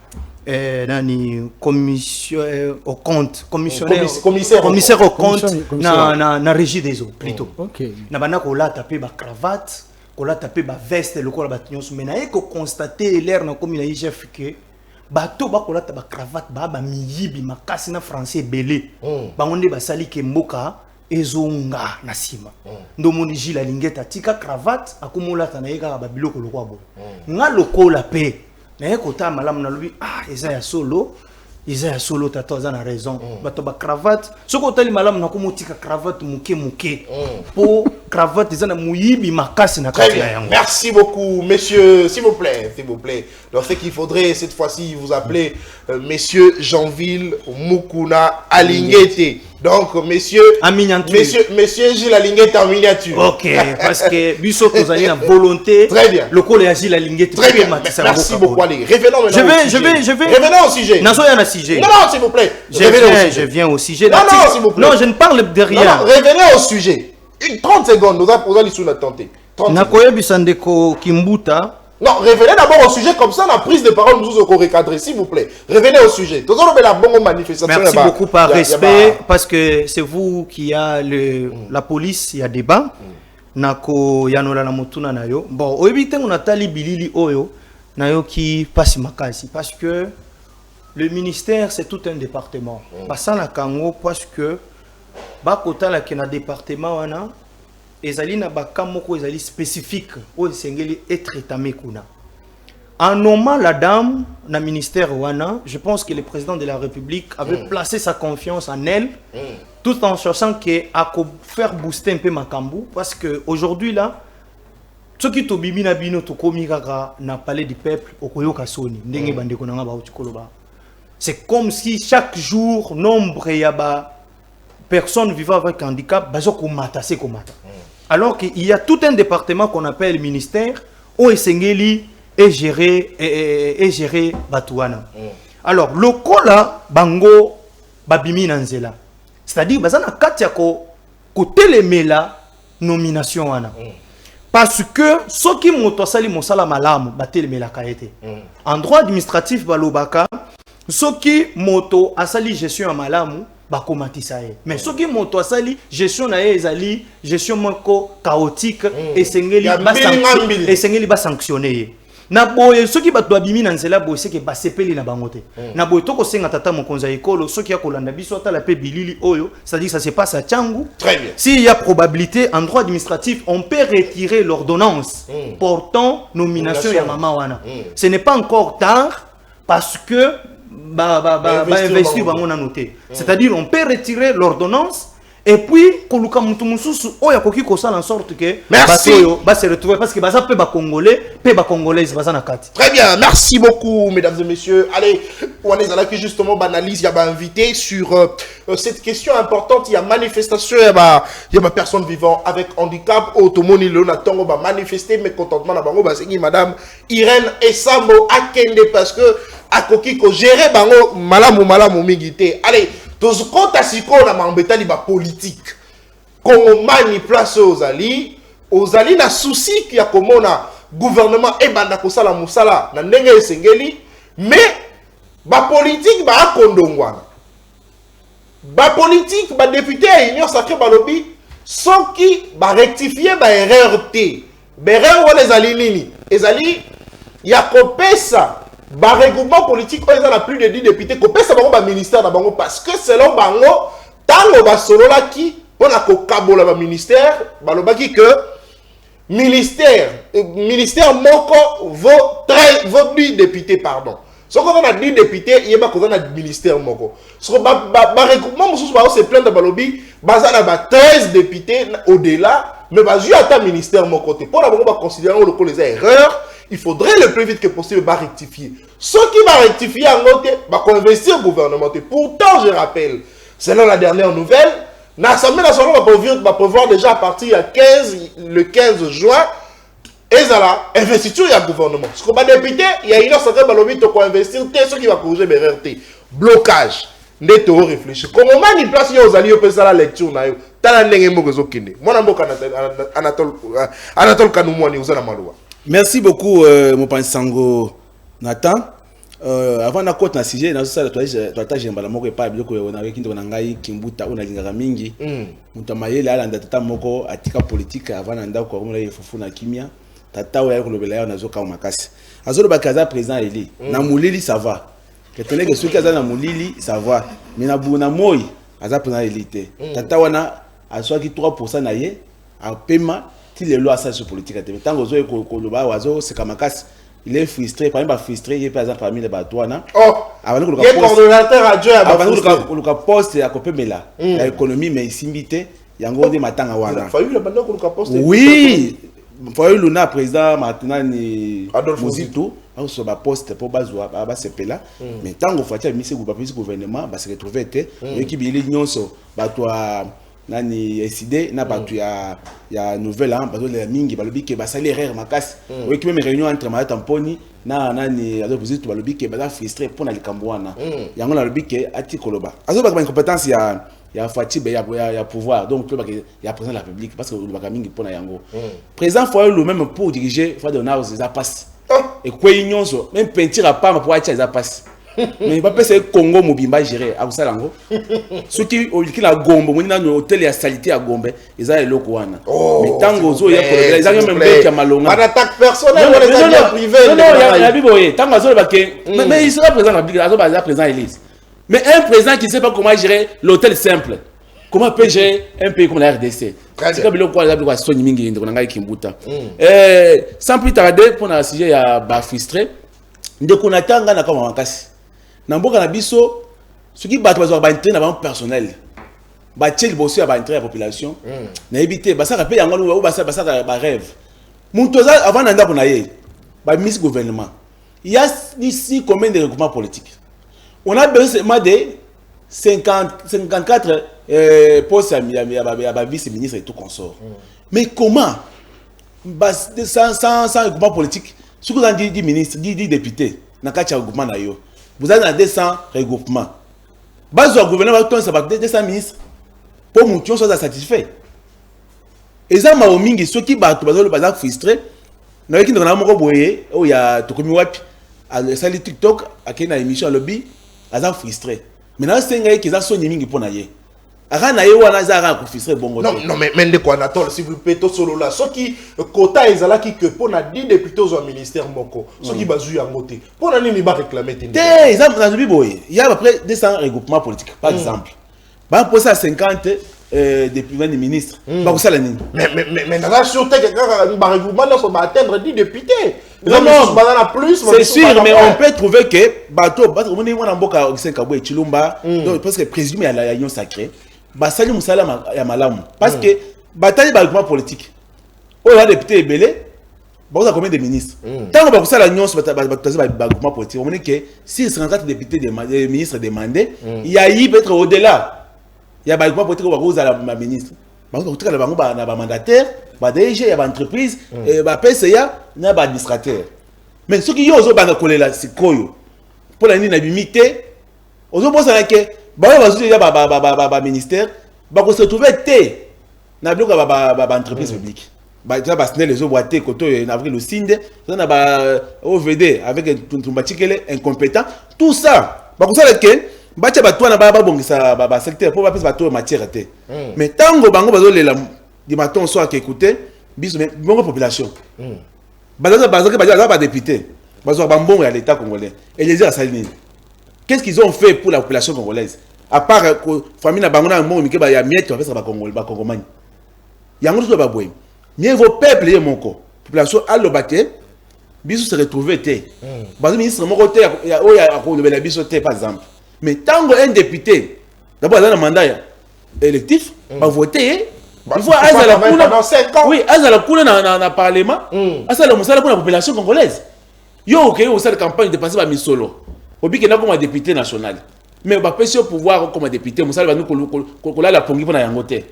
commission au compte commissaire au compte na régie des eaux plutôt. Na bana kolata pe ba cravate kolata pe ba veste lokola batinyoso mais na eko constater l'air na komi na IGF que bato ba kolata ba cravate ba miyibi makasi na français belé bangonde basali ke mboka ezonga na sima ndomoni Gilles Alingete tika cravate akumulata na yeka ba biloko lokwa bo nga lokola pe na yekota malamu na lobi eza ya solo tato za na raison bato ba cravate soko tali malamu na kumutika cravate muke po cravate eza na muyibi makasi na kati ya yango. Merci beaucoup messieurs, s'il vous plaît. Donc c'est qu'il faudrait cette fois-ci vous appeler messieurs Jean-Ville Moukouna Alingete. Donc messieurs Gilles Alingete en miniature. OK, parce que biso tozali na volonté. Très bien. Le col ya Gilles Alingete. Très bien. Merci beaucoup allez. Revenons maintenant. Je vais. Revenons au sujet. Nazo ya na sujet. Non, s'il vous plaît. Je viens au sujet. Non, s'il vous plaît. Non, je ne parle de rien. Non, revenez au sujet. 30 secondes, nous allons sous la tenter. Nakoye Bisandeko Kimbuta. Non, revenez d'abord au sujet, comme ça, la prise de parole nous allons recadrer, s'il vous plaît. Revenez au sujet. Merci beaucoup par respect, parce que c'est vous qui a la police, il y a débat. Nako yanola na motuna na yo. Bon, oyebi tengo natali bilili oyo na yo ki pasi makasi, parce que le ministère c'est tout un département. Basa na kango parce que bakota la kena département wana ezali na bakamoko ezali spécifique o esengeli être étamé kuna. En nommant la dame na ministère wana, je pense que le président de la République avait placé sa confiance en elle, tout en cherchant qu'à faire booster un peu Makambu, parce que aujourd'hui là, ce qui tobimi na bino to komikaka na palais du peuple okoyoka soni ndenge bandeko nanga ba utikoloba. C'est comme si chaque jour nombre ya ba personnes vivant avec handicap bazo komata se komata. Alors qu'il y a tout un département qu'on appelle le ministère où esengeli et gérer Batouana. Alors, le kola bango babimi nanzela. C'est-à-dire, bazana katia ko telemela nomination wana. Parce que ce qui moto sali mosala malamu batelemela kaete. En droit administratif balobaka, ce qui moto asali gestion malamu bakomatisa ye. Mais ce qui moto asali gestion na ezali gestion moko chaotique et sengeli ba sanctionner. Na boye soki bato babimi na nzela boye seke basepeli na bangote na boye toko senga tata mokonza ekolo soki ya kolanda biso atala pe bilili oyo, c'est-à-dire ça se passe à Tchangu. Très bien. S'il y a probabilité en droit administratif, on peut retirer l'ordonnance portant nomination ya mama wana. Ce n'est pas encore tard parce que investir bango na noté. C'est-à-dire on peut retirer l'ordonnance et puis koluka mutu mususu oya koki kosala en sorte que Merci. va se retrouver parce que baza pe ba congolais pe ba congolaise baza na kati. Très bien, merci beaucoup, mesdames et messieurs. Allez, on est là qui justement banalise, il y a invité sur cette question importante. Il y a manifestation, il y a ma personne vivant avec handicap. Automoni Leonatongo va manifester mécontentement na bango basegi madame Irène Esambo Akende parce que akoki ko gérer bango malamu mingité. Allez, tous compte à siko na mambetali ba politique. Qu'on mani place aux ali na souci qui a komona gouvernement et banda kosala musala na ndenge esengeli mais ba politique ba kondongwana ba politique ba député à union sacré balobi sans qui ba rectifier ba erreur T ba erreur ou les ali nini ezali ya kopesa ba regroupement politique on a plus de 10 députés kopesa bango ba ministère na bango parce que selon bango tango ba solola ki on a kokabola ba ministère balobaki que ministère moko vaut 10 députés pardon. Ce qu'on a 10 députés, il y a pas qu'on a ministère moko. Ce qu'on ba regroupement mususu ba se plaindre balobi, bazana ba 13 députés au-delà, mais ba ju ata ministère moko te. Pour la bango ba considérer le les erreurs, il faudrait le plus vite que possible ba rectifier. Ce qui va rectifier en note, ba investir au gouvernement. Pourtant, je rappelle, selon la dernière nouvelle, l'Assemblée nationale va prévoir déjà à partir le 15 juin, et là, investiture il y a gouvernement. Ce qu'on va député, il y a une autre balobi pour investir, ce qui va corriger les RT. Blocage. Neto réfléchir. Comment on y place aux alliés pour la lecture na yo. Tala ndenge moko zokinde. Mwana mboka Anatole Kanoumouani uzana maluwa. Merci beaucoup mon Pansango Nathan. Avant na côte na sujet na ça toi jembala moko pas biloko na weki ndo na ngai kimbuta ona lingaka mingi mutu mayele ala ndata moko atika politique avant na ndako ko mona yefufu na kimia tata oya ko lobela na zoka makasi azolo bakaza président eli na mulili ça va que tenez que ceux qui azana mulili ça va mais na buna moi aza président elité tata wana aswaki 3% na ye a paiement ti le loi ça sur politique te tango zo ko loba wazo c'est kamakasi. Il est frustré, par exemple, frustré, il est par exemple parmi les batouana. Oh, il est coordonnateur adjoint à la poste à Copé Mela, l'économie, mais ici, il y a un gros dématant à Wana. Oui, il faut le président maintenant, Adolphe Mozito, sur la poste pour Bazoua, à Basepela. Mais tant qu'on fait un gouvernement, va se retrouver, et qui est l'union sur Batoua. Nani décidé na batu ya nouvelle hein parce que les mingi balobi ke ba salaire makasi oui qui même réunion entre ma tamponi na nani azoposite balobi ke ba frustré pour na likambwana yango na balobi ke ati koloba azo ba compétence ya Fatibe ya pouvoir donc tout ba ya président de la République parce que le ba mingi pour na yango président faut le même pour diriger faut donner aux passe et quoi union même peinture à pas pour acha passe mais pas penser Congo mobimba gérer à ça lango ceux qui la gombe moni na hôtel ya salité à gombe ils a eloko wana mais tango zo ya pour ils a même bec ya malonga pas d'attaque personnelle on les a privés non il y a biboye tango zo ba que mais il sera présent la azo ba présent Élise mais un président qui ne sait pas comment gérer l'hôtel simple comment peut gérer un pays comme la RDC c'est comme le quoi la quoi soni mingi ndo ngai kimbuta sans plus tarder pour na sujet ya ba frustré ndeko natanga na kama makasi Namboka na biso ce qui bat ba entrer na ba personnel ba tchel bosso ba entrer la population na éviter ba ça rappelle yango ou ba ça ba rêve muntoza avant nanda ko na ye ba miss gouvernement il y a ici combien de regroupements politiques on a besoin de 54 postes à ba vice ministre et tout consort mais comment ba sans regroupement politique ce que vous avez dit ministre dit député na kacha regroupement na yo vous avez 200 regroupements. Base au gouvernement, ça va 200 ministres. Pour mon tion soit satisfait. Et ça m'a omingi ceux qui battent le bazar frustré. N'a qui n'a pas boyé. Oh il y a Tokomi Wapi. À le salut TikTok à qui na émission lobby. Azar frustré. Maintenant c'est un gars qui a son mingi pour naïe. Arana yo wana zara ko frustré bongo. Non mais de quoi Anatole s'il vous plaît to solo là. Ceux qui quota ezala qui que pour na 10 députés au ministère moko. Ceux qui bazu ya ngoté. Pour na nini ba réclamer té. Exemple na biboye. Il y a à peu près 200 regroupements politiques par exemple. Ba poser à 50 depuis 20 ministres. Ba ko sala nini. Mais dans la sûreté que ba regroupement là ça va atteindre 10 députés. Non, c'est sûr, mais on peut trouver que bateau, on est mboka Chilumba, parce que président il y a union sacrée. basali musala ya malamu parce que bataille ba politique o la député ebele ba combien de ministres tant ba kusala nyonso ba groupement politique on dit que si 54 députés des ministres demandés il y a eu peut-être au-delà il y a ba groupement politique ba kusala ma ministre ba kutika bango ba na ba mandataire ba DG ya ba entreprise ba PCA na ba administrateur mais ce qui yo zo banga kolela sikoyo pour la nini na bimité ozo bosa que ba ba zo ya ba ministère ba ko se trouver té na bloka ba entreprise publique ba ça ba snel les boîté koto en avril le sinde ça na ba OVD avec Tumba Chikele incompétent tout ça ba ko ça que ba tia ba toi na ba bongisa ba secteur pour ba pesa ba to matière té mais tango bango ba zo lela di matin soir qui écouter biso bongo population ba député ba mbongo ya l'état congolais et les a salini qu'est-ce qu'ils ont fait pour la population congolaise à part famille na bango na mbongo mike ba ya miette ba ba congolais ba congomani yango to ba boy mieux vos peuples et moko population alobate biso se retrouver té ba ministre moko té ya o ya ko lobela biso té par exemple mais tango un député d'abord dans le mandat électif ba voter il faut azala kuna pendant 5 ans oui azala kuna na parlement azala musala pour la population congolaise yo OK au sein de campagne de passer ba misolo obi que na comme député national mais ba pèse pouvoir comme député musala ba nous la pongi pour na yangote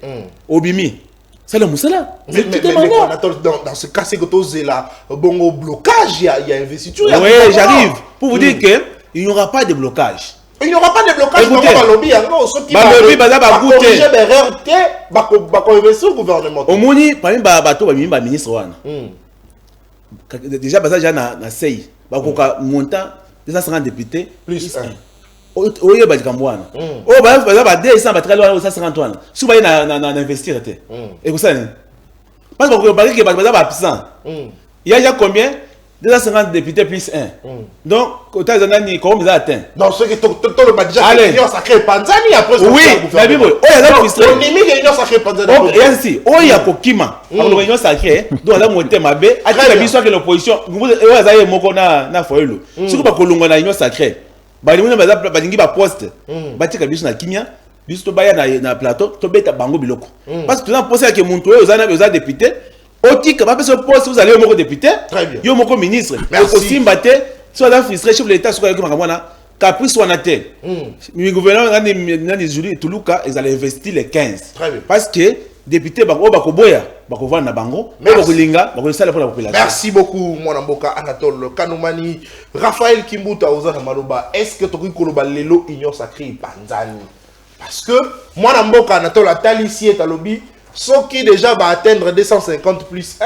obimi c'est le musala mais dans ce cas c'est que tu là bon blocage il y a investiture oui j'arrive pour vous dire que il n'y aura pas de blocage. Il n'y aura pas de blocage. Écoutez, dans le lobby, corriger les erreurs, investir au gouvernement. Au Moni, parmi les ministres, déjà, il y a CEI, montant 250 députés, plus 1. Oui, il y a des gens qui ont investir. Et vous savez, parce que il y a absent. Il y a combien 250 députés plus 1. Donc, quand ils ont atteint. Donc, ce qui est déjà l'union sacrée Panzani après oui, la Bible. On limite l'union sacrée Panzani. Et ainsi, il y a Kokima. L'union sacrée, donc la montée ma bé. À la mission que l'opposition, vous avez moko na foyelo. Ce que pas kolonga na union sacrée. Ba ni mona ba dingi ba poste. Ba tika biso na kimia. Biso to baya na plateau, to beta bango biloko. Parce que tu as posé que mon tour aux députés. Otika va faire ce poste, vous allez au mot député, au mot ministre. Aussi mbaté, soit la frustré chef de l'État, soit comme Ramona, caprice soit naté. Le gouvernement a juri Toulouka, ils allaient investir les 15. Parce que député bako boya, bako vendre na bango, mais bako linga, bako ça pour la population. Merci beaucoup mon Mboka Anatole Kanoumani, Raphaël Kimbuta Ozana Maloba. Est-ce que tu koloba lelo union sacrée Panzani? Parce que moi Mboka Anatole Atali ici est à lobby. Ce qui déjà va atteindre 250 plus 1,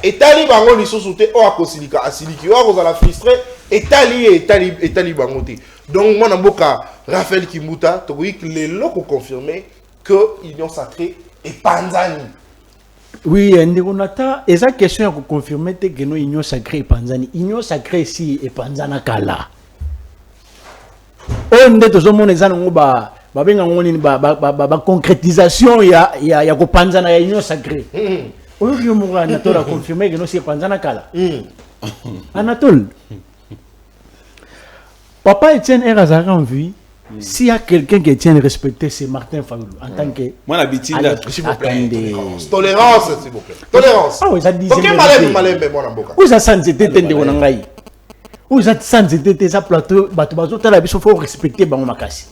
et tali bango li sosoute o akosilika asiliki o akozala frustré et tali bango te. Donc moi Mboka Raphaël Kimbuta to oui que les locaux confirmé que l'union sacrée est Panzani. Oui, Ndigonata, et ça question à confirmer que nous union sacrée est Panzani. Union sacrée si est Panzana kala. On est tous au monde ba concrétisation ya ko panzana ya union sacrée. Oyo mo Anatole a confirmé que nous c'est panzana kala. Anatole. Papa Etienne Erazara en vie. S'il y a quelqu'un qui tient à respecter, c'est Martin Fayulu en tant que moi l'habitude là, s'il vous plaît. Tolérance s'il vous plaît. Tolérance. Ah oui, ça dit. OK, malem mon Mboka. Où ça sans été tende wonangai. Où ça sans été ça plateau bato tala biso faut respecter bango makasi.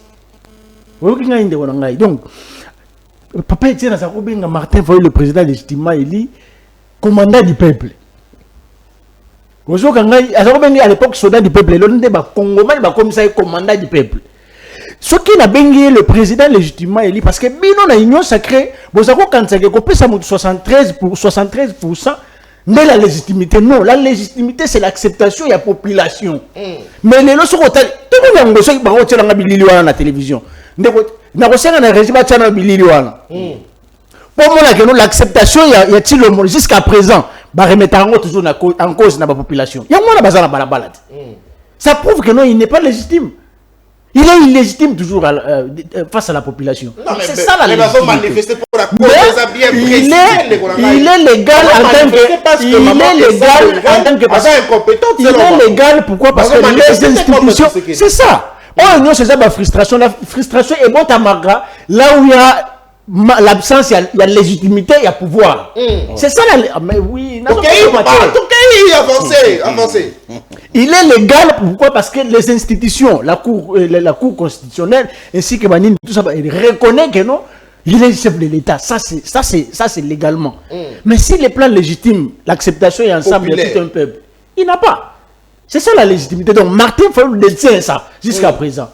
Donc, Papa Etienne Azakobenga Martin Fayulu, le président légitimement élu, commandant du peuple. À l'époque, soldat du peuple, comme ça, commandant du peuple. Ce qui n'a bengi le président légitimement élu, parce que bino na union sacrée, vous avez quand ça 73%, mais la légitimité, non, la légitimité c'est l'acceptation de la population. Mais les lois sont tout le monde a la télévision. Na kosanga na régime tchana bilili wana pour moi l'acceptation y a-t-il le monde jusqu'à présent ba remettre toujours en cause na population ya mona bazana balabala ça prouve que non il n'est pas légitime, il est illégitime toujours face à la population. C'est ça la légitimité. Il est légal en tant que il est légal pourquoi? Parce que les institutions, c'est ça. Oh, non, c'est ça la frustration. La frustration est bon à là où il y a l'absence, il y a légitimité, il y a pouvoir. C'est ça la... Mais oui, avancez. Il est légal, pourquoi? Parce que les institutions, la cour constitutionnelle, ainsi que Banine, tout ça, il reconnaît que non, il est chef de l'État. Ça, c'est légalement. Mais si les plans légitimes, l'acceptation est ensemble de tout un peuple, il n'a pas. C'est ça la légitimité. Donc, Martin Fayulu détient ça jusqu'à présent.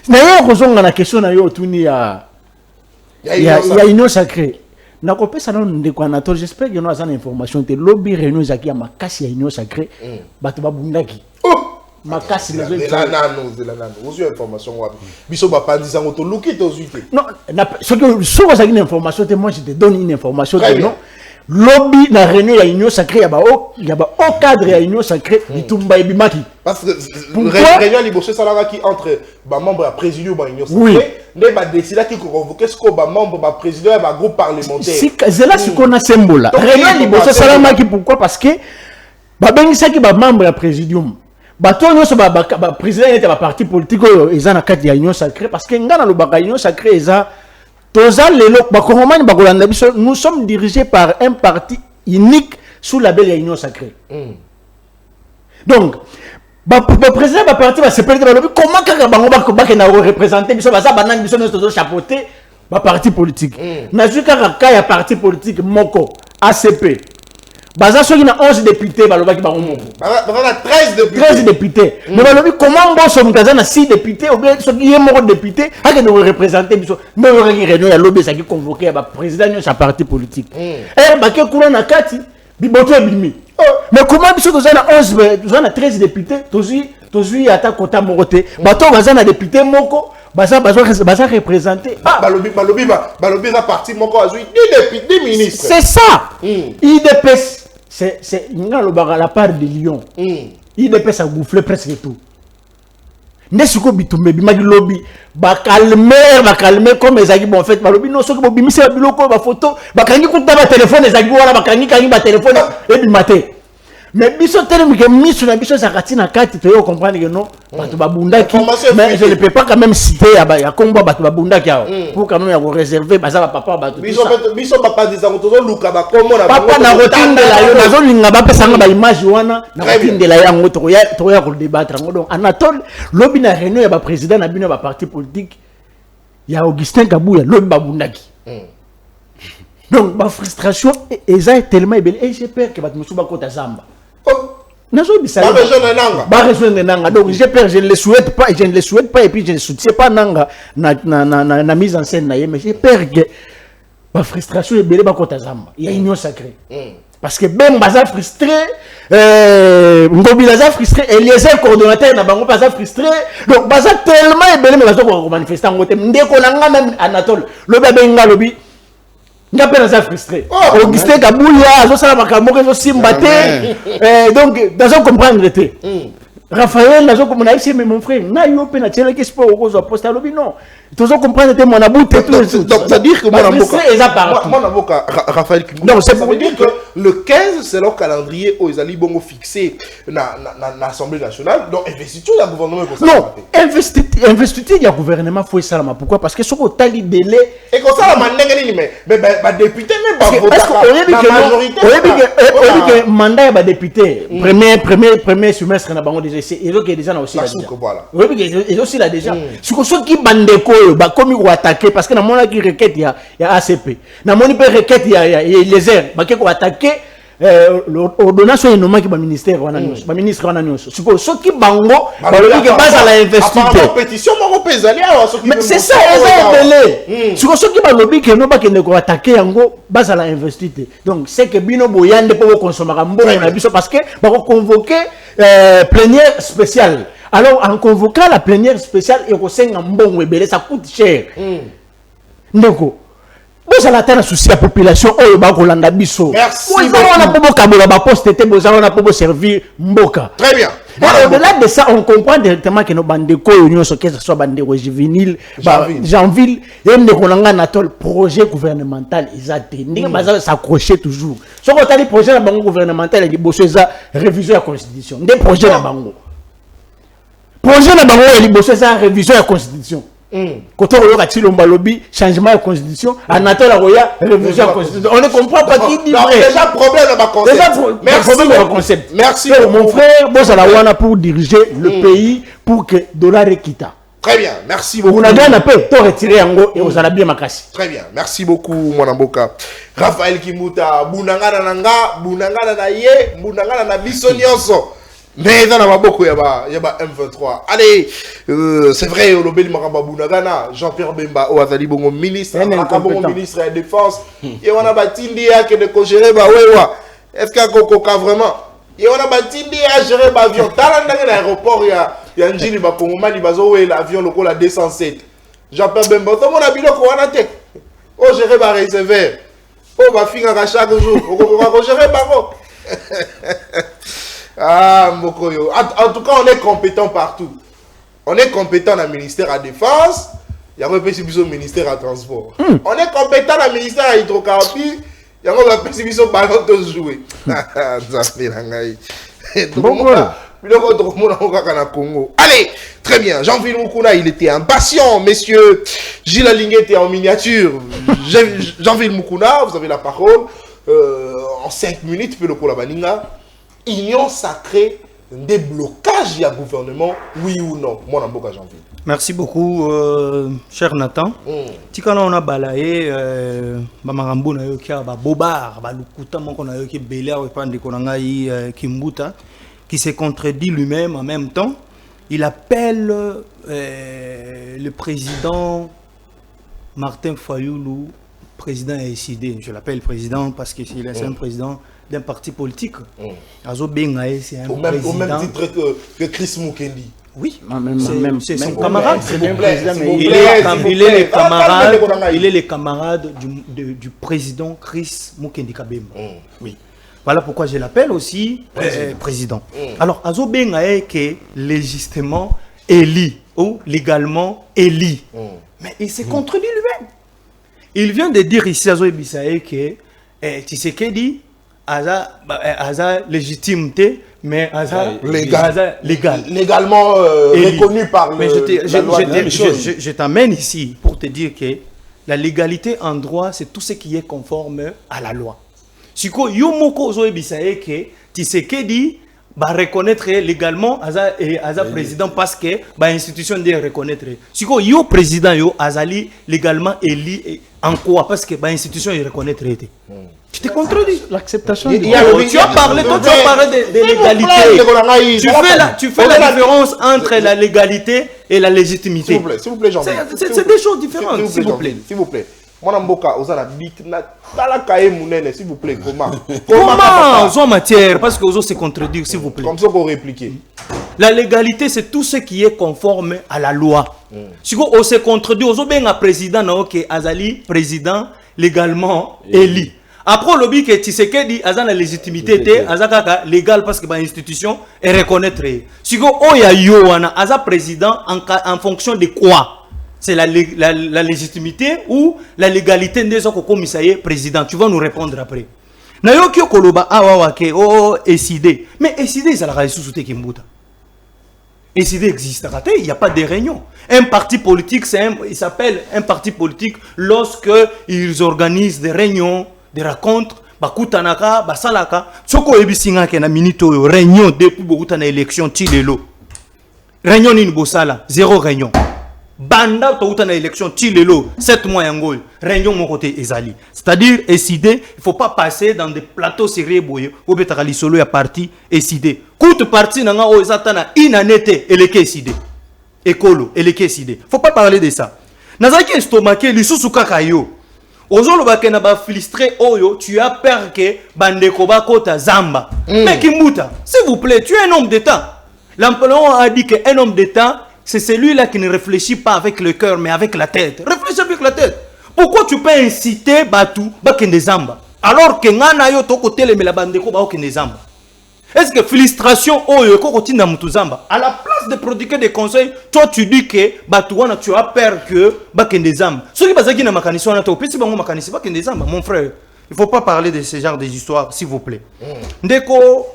D'ailleurs, on a la question, il y a union sacrée. J'espère qu'il y a une information. Le lobby réunion qui a ma casse, il y a union sacrée. Batba Bundaki. Ma casse, il y a une information. Biso va pas dire que non, ce que une information, moi je te donne une information. Lobby na réunion ya union sacrée il y a au cadre ya union sacrée bitumba ebimaki parce que réunion liboso salanga qui entre ba membre ya président ba union sacrée ne ba décider qui convoquer ce que ba membre ba président ba groupe parlementaire c'est là ce qu'on a symbole réunion liboso salanga qui pourquoi parce que ba bengisa ki ba membre ya présidium ba to nyonso ba président était ba parti politique eza na kati ya union sacrée parce que ngana lo ba union sacrée eza nous sommes dirigés par un parti unique sous la belle union sacrée. Donc, le président du parti va se perdre comment il va représenter le chapeauté le parti politique. Il y a un parti politique Moko, ACP. Baza soki na 11 députés balobaki bango moko. Baza 13 députés. Mais balobi comment boso mukaza na 6 députés ou bien soki yé moko député aka ne représenter biso. Mais on réunion ya lobi saki convoquer ba président de parti politique. Baké kuna na kati biboto bimi. Mais comment biso toza na 11 toza na 13 députés tozui ata kota morote. Bato baza na député moko baza représenter balobi za parti moko azui 10 ministres. C'est ça. IDPS c'est la part de Lyon. IDPS a gonflé presque tout. Nesiko bitumbe bimaki lobby calmer comme ezaki bon fait balobi non soki bobimisa biloko ba photo bakangi kuta ba téléphone ezaki wala bakangi ba téléphone et bimate. Mais biso tellement que miso na biso zakati na kati to comprendre que non batu babundaki mais je ne peux pas quand même citer ya kombo batu babundaki pour quand même ya réserver baza ba papa batu biso papa disa ko tozo luka ba kombo na papa na rotindela yo nazo linga ba pesa nga ba image wana na rotindela yango to ya ko débattre ngo donc Anatole lobi na réunion ya ba président na bino ba parti politique ya Augustin Kabouya lobi babundaki. Donc ma frustration est tellement ébélée et j'ai peur que batu musuba kota zamba. Donc je ne le souhaite pas, et puis je ne soutiens pas Nanga na mise en scène mais j'ai peur que ma frustration est belée bakota zamba. Il y a une union sacrée. Parce que ben baza frustré, Ngobi baza frustré, Eliezer coordonnateur na bango baza frustré. Donc baza tellement ébélé mais baza ko manifester ngote ndeko nanga même Anatole. Le bébé nga lobi nga pe naza frustré. Augustin Kabouya azosala makambo kezo simbate. Donc dazo comprendre te. Raphaël nazo komona ici mais mon frère na yo pe na tele ke sport ozo poster lobi non. Tozo comprendre te mon abou te tout. Donc ça veut dire que mon avocat Raphaël Kingu. Donc ça veut dire que le 15 c'est leur calendrier où ils allaient bongo fixé na l'Assemblée nationale. Donc investiture la gouvernement comme ça. Non, investiture ya gouvernement faut ça là pourquoi parce que ce qu'on tali délai et comme ça la mandengeli mais ba député même pas voter. Est-ce que majorité que mandat ya ba député premier semestre na bango déjà c'est eux qui déjà na aussi là. Voilà. Oui ils aussi là déjà. Ce qui bandeko ba comme ils attaquer parce que na mona qui requête ya ACP. Na moni pe requête ya les airs ba ko attaquer l'ordonnance est nommé qui ba ministère wana nyonso ba ministre wana nyonso. Ce qui bango ba lobi que base à la investiture. Pétition moko pezali mais c'est ça les ce qui ba lobi que no ba ke ne ko attaquer yango base à la investiture. Donc c'est que bino boyande pour consommer mbongo na biso parce que ba ko convoquer plénière spéciale. Alors, en convoquant la plénière spéciale, il y a un bon webélé, ça coûte cher. Ndeko, vous allez attendre souci la population, oh, il va y biso. Merci. Vous allez servir Mboka. Très bien. Au-delà de ça, on comprend directement que nos bandes que ce soit bande juvénile, Jeanville, et le projet gouvernemental, ils attendent, s'accrocher toujours. Si on a des projets gouvernemental, il y a révision de la Constitution, des projets de Bango. projet na bango ya liboso eza révision ya constitution koto koyoka Tshilombo lobby changement de constitution Anatole Roya révision de constitution on ne comprend pas qui dit vrai déjà problème dans concept merci concept merci mon frère bozala wana pour diriger le pays pour que dollar quitta très bien merci beaucoup on a bien appelé to retirer yango et osala bien makasi très bien merci beaucoup mwana mboka Raphaël Kimbuta bunangana na ye bunangana na biso nyonso mais dans la maboko yaba M23 allez c'est vrai au lobby makamba bunagana Jean-Pierre Bemba o azali bongo ministre ministre de la défense et on a batindi ya que de ko gérer ba wewa est-ce que kokoka vraiment et on a batindi ya gérer ba avion tala ndanga na aéroport ya njili ba kongomani bazo we l'avion lokola 207 Jean-Pierre Bemba to mona biloko wana te o gérer ba réservoir o ba finga ka chaque jour o gérer ba ko ah, Mokoyo. En tout cas, on est compétent partout. On est compétent dans le ministère de la Défense. Il y a un peu de ministère à transport. On est compétent dans le ministère à hydrocarbures. Il y a un peu de ballon de jouer. Allez, très bien. Jean-Philippe Moukouna, il était impatient. Messieurs, Gilles Alinguet était en miniature. Jean-Philippe Moukouna, vous avez la parole. En 5 minutes, puis le Kolabaninga. Union sacrée, déblocage du gouvernement, oui ou non? Mon amboka janvier. Merci beaucoup, cher Nathan. Tikana on a balayé, Bamarambo na yoki ba bobar, ba lukuta mon qu'on a yoki Bélia ou pande konangai Kimbuta, qui se contredit lui-même en même temps. Il appelle le président Martin Fayoulou, président SID. Je l'appelle président parce que c'est un président d'un parti politique. Azo Bengae, c'est un président. Au même titre que Chris Mukendi. Oui, c'est son camarade. Il est le camarade du président Chris Mukendi Kabemba. Oui. Voilà pourquoi je l'appelle aussi président. Alors, Azo Bengae que légitimement élu ou légalement élu. Mais il s'est contredit lui-même. Il vient de dire ici à Azo Ebisae que Tshisekedi Aza légitimité, mais Aza légal. Légalement reconnu par mais je t'amène ici pour te dire que la légalité en droit, c'est tout ce qui est conforme à la loi. Si ko yomoko zo ebisaye que Tshisekedi va reconnaître légalement Aza président parce que ba institution de reconnaître. Si ko yo président yo Azali légalement élu en quoi parce que ba institution il reconnaître été. Tu te contredis. L'acceptation. Tu as parlé de légalité. Tu fais la différence entre la légalité et la légitimité. S'il vous plaît, Jean. C'est des choses différentes. S'il vous plaît. S'il vous plaît. Mon mboka, vous avez s'il vous plaît, comment en matière, parce que vous se contredire, s'il vous plaît. Comme ça, vous répliquez. La légalité, c'est tout ce qui est conforme à la loi. Si vous se contredit, vous avez un président, Azali, président légalement élu. Après, le but que Tshisekedi a la légitimité, Azakaka légal parce que l'institution est reconnaître. Si vous avez un président en fonction de quoi? C'est la légitimité ou la légalité des commissaires président. Tu vas nous répondre après. Nayoki Koloba awawake SID. Mais SID ça la raison sous Kimbuta. SID existe. Il n'y a pas de réunion. Un parti politique, il s'appelle un parti politique lorsque ils organisent des réunions, des rencontres. Bakutanaka, basalaka. Soko ebisinga ke na minito réunion depuis beaucoup na élection tilelo. Réunion ni bosala, zéro réunion. Banda to na élection tilelo 7 mois yangoy réunion mon côté ezali c'est-à-dire SID il faut pas passer dans des plateaux sérieux boye ou betaka lisolo ya parti SID coûte parti nanga o ezatana inanete eleke SID ekolo eleke SID faut pas parler de ça nazaki estomaqué lisusu kaka yo ozolo bakena ba filistrer oyo tu as peur que bandeko bakota zamba mais Kimbuta s'il vous plaît tu es un homme d'état l'empereur a dit que un homme d'état c'est celui-là qui ne réfléchit pas avec le cœur, mais avec la tête. Réfléchis avec la tête. Pourquoi tu peux inciter Batou Bakende Zamba alors que Ngana yo to côté le melabandeko ba okende Zamba? Est-ce que frustration oyo ko kotinda mutu Zamba à la place de prodiguer des conseils, toi tu dis que Batou wana tu as peur que Bakende Zamba. Ceux qui bazaki na makanisi wana to pesi bango makanisi Bakende Zamba mon frère. Il faut pas parler de ce genre d'histoires s'il vous plaît. Ndeko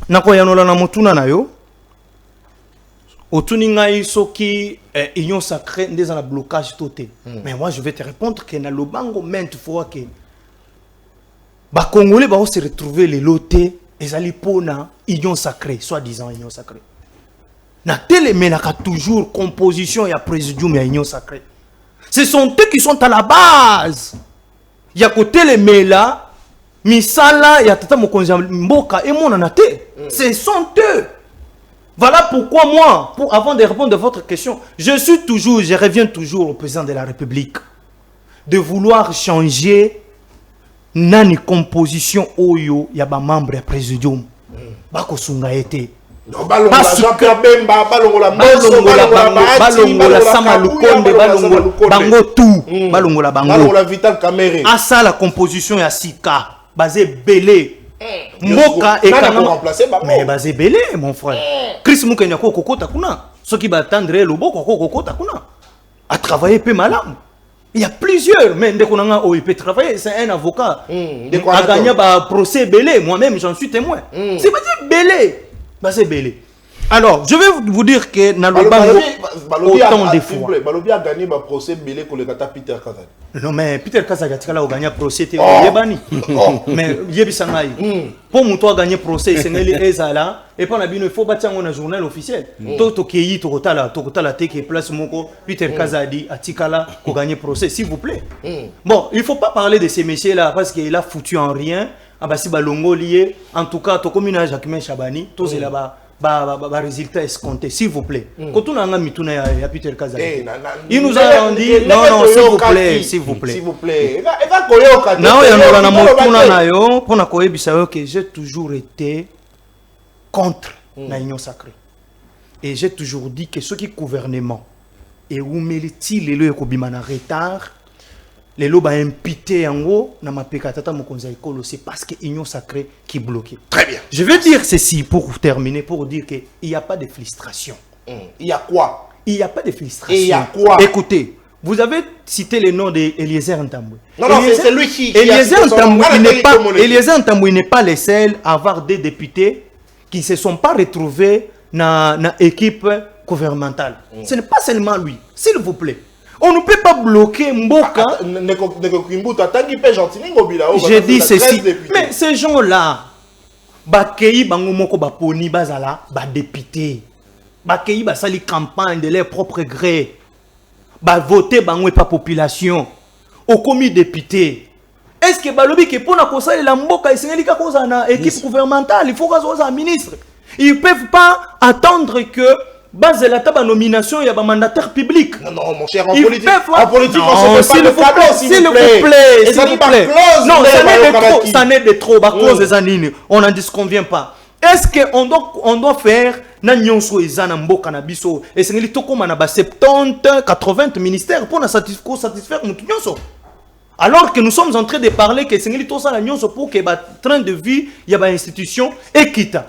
nako yanola na mutuna na yo Otuninga soki union sacrée dans le blocage toté. Mais moi je vais te répondre que na lobango maintes fois que ba Congolais va se retrouver les lotés et ali pona union sacrée, soi-disant union sacrée. Na télé mais na toujours composition et présidium et union sacrée. Ce sont eux qui sont à la base. Il y a côté les mela misala ya tata mokonzi mboka et mon anate. Ce sont eux. Voilà pourquoi moi, avant de répondre à votre question, je reviens toujours au président de la République de vouloir changer nani composition oyo ya ba membre ya présidium. Bako sunga été. Balongola Jean-Pierre Bemba, balongola Manso, balongola Samalukonde, balongola tout, balongola bango. Balongola Vital Kamere. À ça la composition ya Sika, basé belé. Mboka et mais basé belé mon frère. Chris Mukenya ko kokota kuna. Ceux qui va attendre le boko ko kokota kuna. A travailler peu malam. Il y a plusieurs, mais dès qu'on a il peut travailler, c'est un avocat. A gagné un procès belé, moi-même j'en suis témoin. C'est pas belé. Basé belé. Alors, je vais vous dire que dans le Bango, autant de fois. Balobi a gagné un procès belé pour le gata Peter Kazadi. Non, mais Peter Kazadi a gagné un procès, mais Yebisangaï. Pour moi, tu as gagné un procès, c'est Ezala. Et puis, il faut bâtir un journal officiel. Toto Keyi, Tokotala, Teke, Place Moko, Peter Kazadi, Atikala, pour gagner un procès, s'il vous plaît. Bon, il ne faut pas parler de ces messieurs-là parce qu'il a foutu en rien. Abassi Balongo lié. En tout cas, tu communes à Jacquemin Chabani, tous est là-bas. Résultat escompté, s'il vous plaît. Quand on a mis Peter Kazadi, il nous a rendu non, s'il vous plaît, s'il vous plaît. S'il vous plaît. Non, il y a que j'ai toujours été contre l'union sacrée. Et j'ai toujours dit que ce qui est gouvernement et où mérite les lois en retard, les lois impités en haut, c'est parce que l'union sacrée qui est bloquée. Très bien. Je veux dire ceci pour terminer, pour dire qu'il n'y a pas de frustration. Il y a quoi? Il n'y a pas de frustration. Et il y a quoi? Écoutez, vous avez cité le nom d'Eliezer Ntambwe. Non, c'est lui qui Eliezer Ntambwe n'est pas le seul à avoir des députés qui ne se sont pas retrouvés dans l'équipe gouvernementale. Ce n'est pas seulement lui, s'il vous plaît. On ne peut pas bloquer Mboka. J'ai dit ceci. Mais ces gens-là, Bakei Bangomoko Baponi Bazala, député. Bakei Basali campagne de leur propre gré. Voter Bangwe pas population. Au commis député. Est-ce que Balobi qui pour la conseil la Mboka et Sénélika cause na équipe gouvernementale, il faut qu'ils un ministre. Ils ne peuvent pas attendre que base la table nomination, il y a un mandataire public. Non, mon cher, en politique, on se fait pas de cadeau, s'il vous plaît. Non, ça n'est de trop, à cause des années. On n'en disconvient pas. Est-ce qu'on doit faire Nanyonso et Zanambo Kanabiso et c'est que comme on a 70, 80 ministères pour satisfaire notre nyonso. Alors que nous sommes en train de parler que c'est que ça nyonso pour que train de vie, il y a une institution équitable.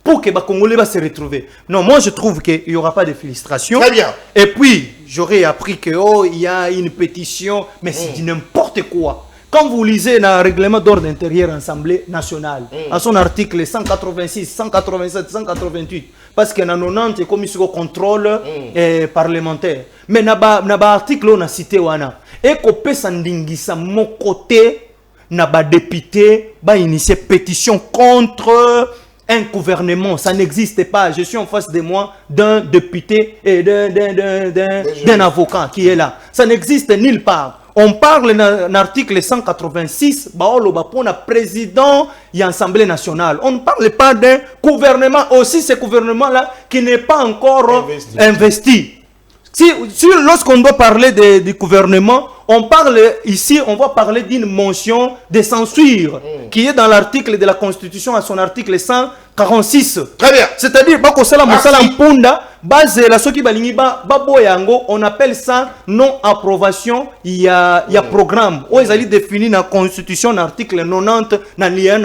Pour que les Congolais se retrouvent. Non, moi je trouve qu'il n'y aura pas de frustration. Très bien. Et puis, j'aurais appris que il y a une pétition, mais c'est du n'importe quoi. Quand vous lisez le règlement d'ordre intérieur Assemblée nationale, à son article 186, 187, 188, parce qu'il y a 90 commissions de contrôle parlementaire. Mais dans l'article, on a cité wana. Et qu'on peut s'endingisa mon côté, n'a pas député, bah initier pétition contre un gouvernement, ça n'existe pas. Je suis en face de moi d'un député et d'un avocat qui est là. Ça n'existe nulle part. On parle dans l'article 186, pour le président et l'Assemblée nationale. On ne parle pas d'un gouvernement, aussi ce gouvernement-là qui n'est pas encore investi. Lorsqu'on doit parler du gouvernement, on parle ici, on va parler d'une motion de censure qui est dans l'article de la Constitution à son article 146. Très bien. C'est-à-dire, on appelle ça non-approbation, il y a programme. Où ils allaient définir dans la Constitution, l'article 90, dans l'IA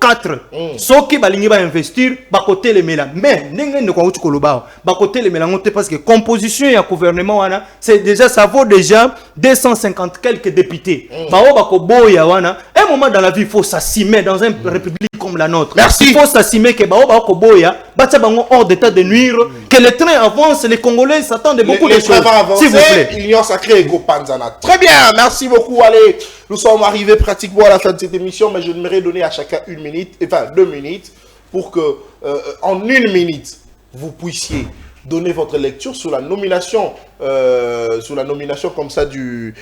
4. Ce qui va investir, côté les mélanges. Mais, côté les mélanges, parce que composition et gouvernement, c'est déjà, ça vaut déjà 250 quelques députés. Un moment dans la vie, il faut s'assumer dans une république comme la nôtre. Merci. Il faut s'assumer que Koboya, Batsabango hors d'état de nuire, que le train avance, les Congolais s'attendent de beaucoup de choses. S'il vous plaît. L'Union sacrée Ego Panzana. Très bien, merci beaucoup. Allez, nous sommes arrivés pratiquement à la fin de cette émission, mais je aimerais donner à chacun 2 minutes, pour que, en 1 minute, vous puissiez donner votre lecture sur la nomination comme ça du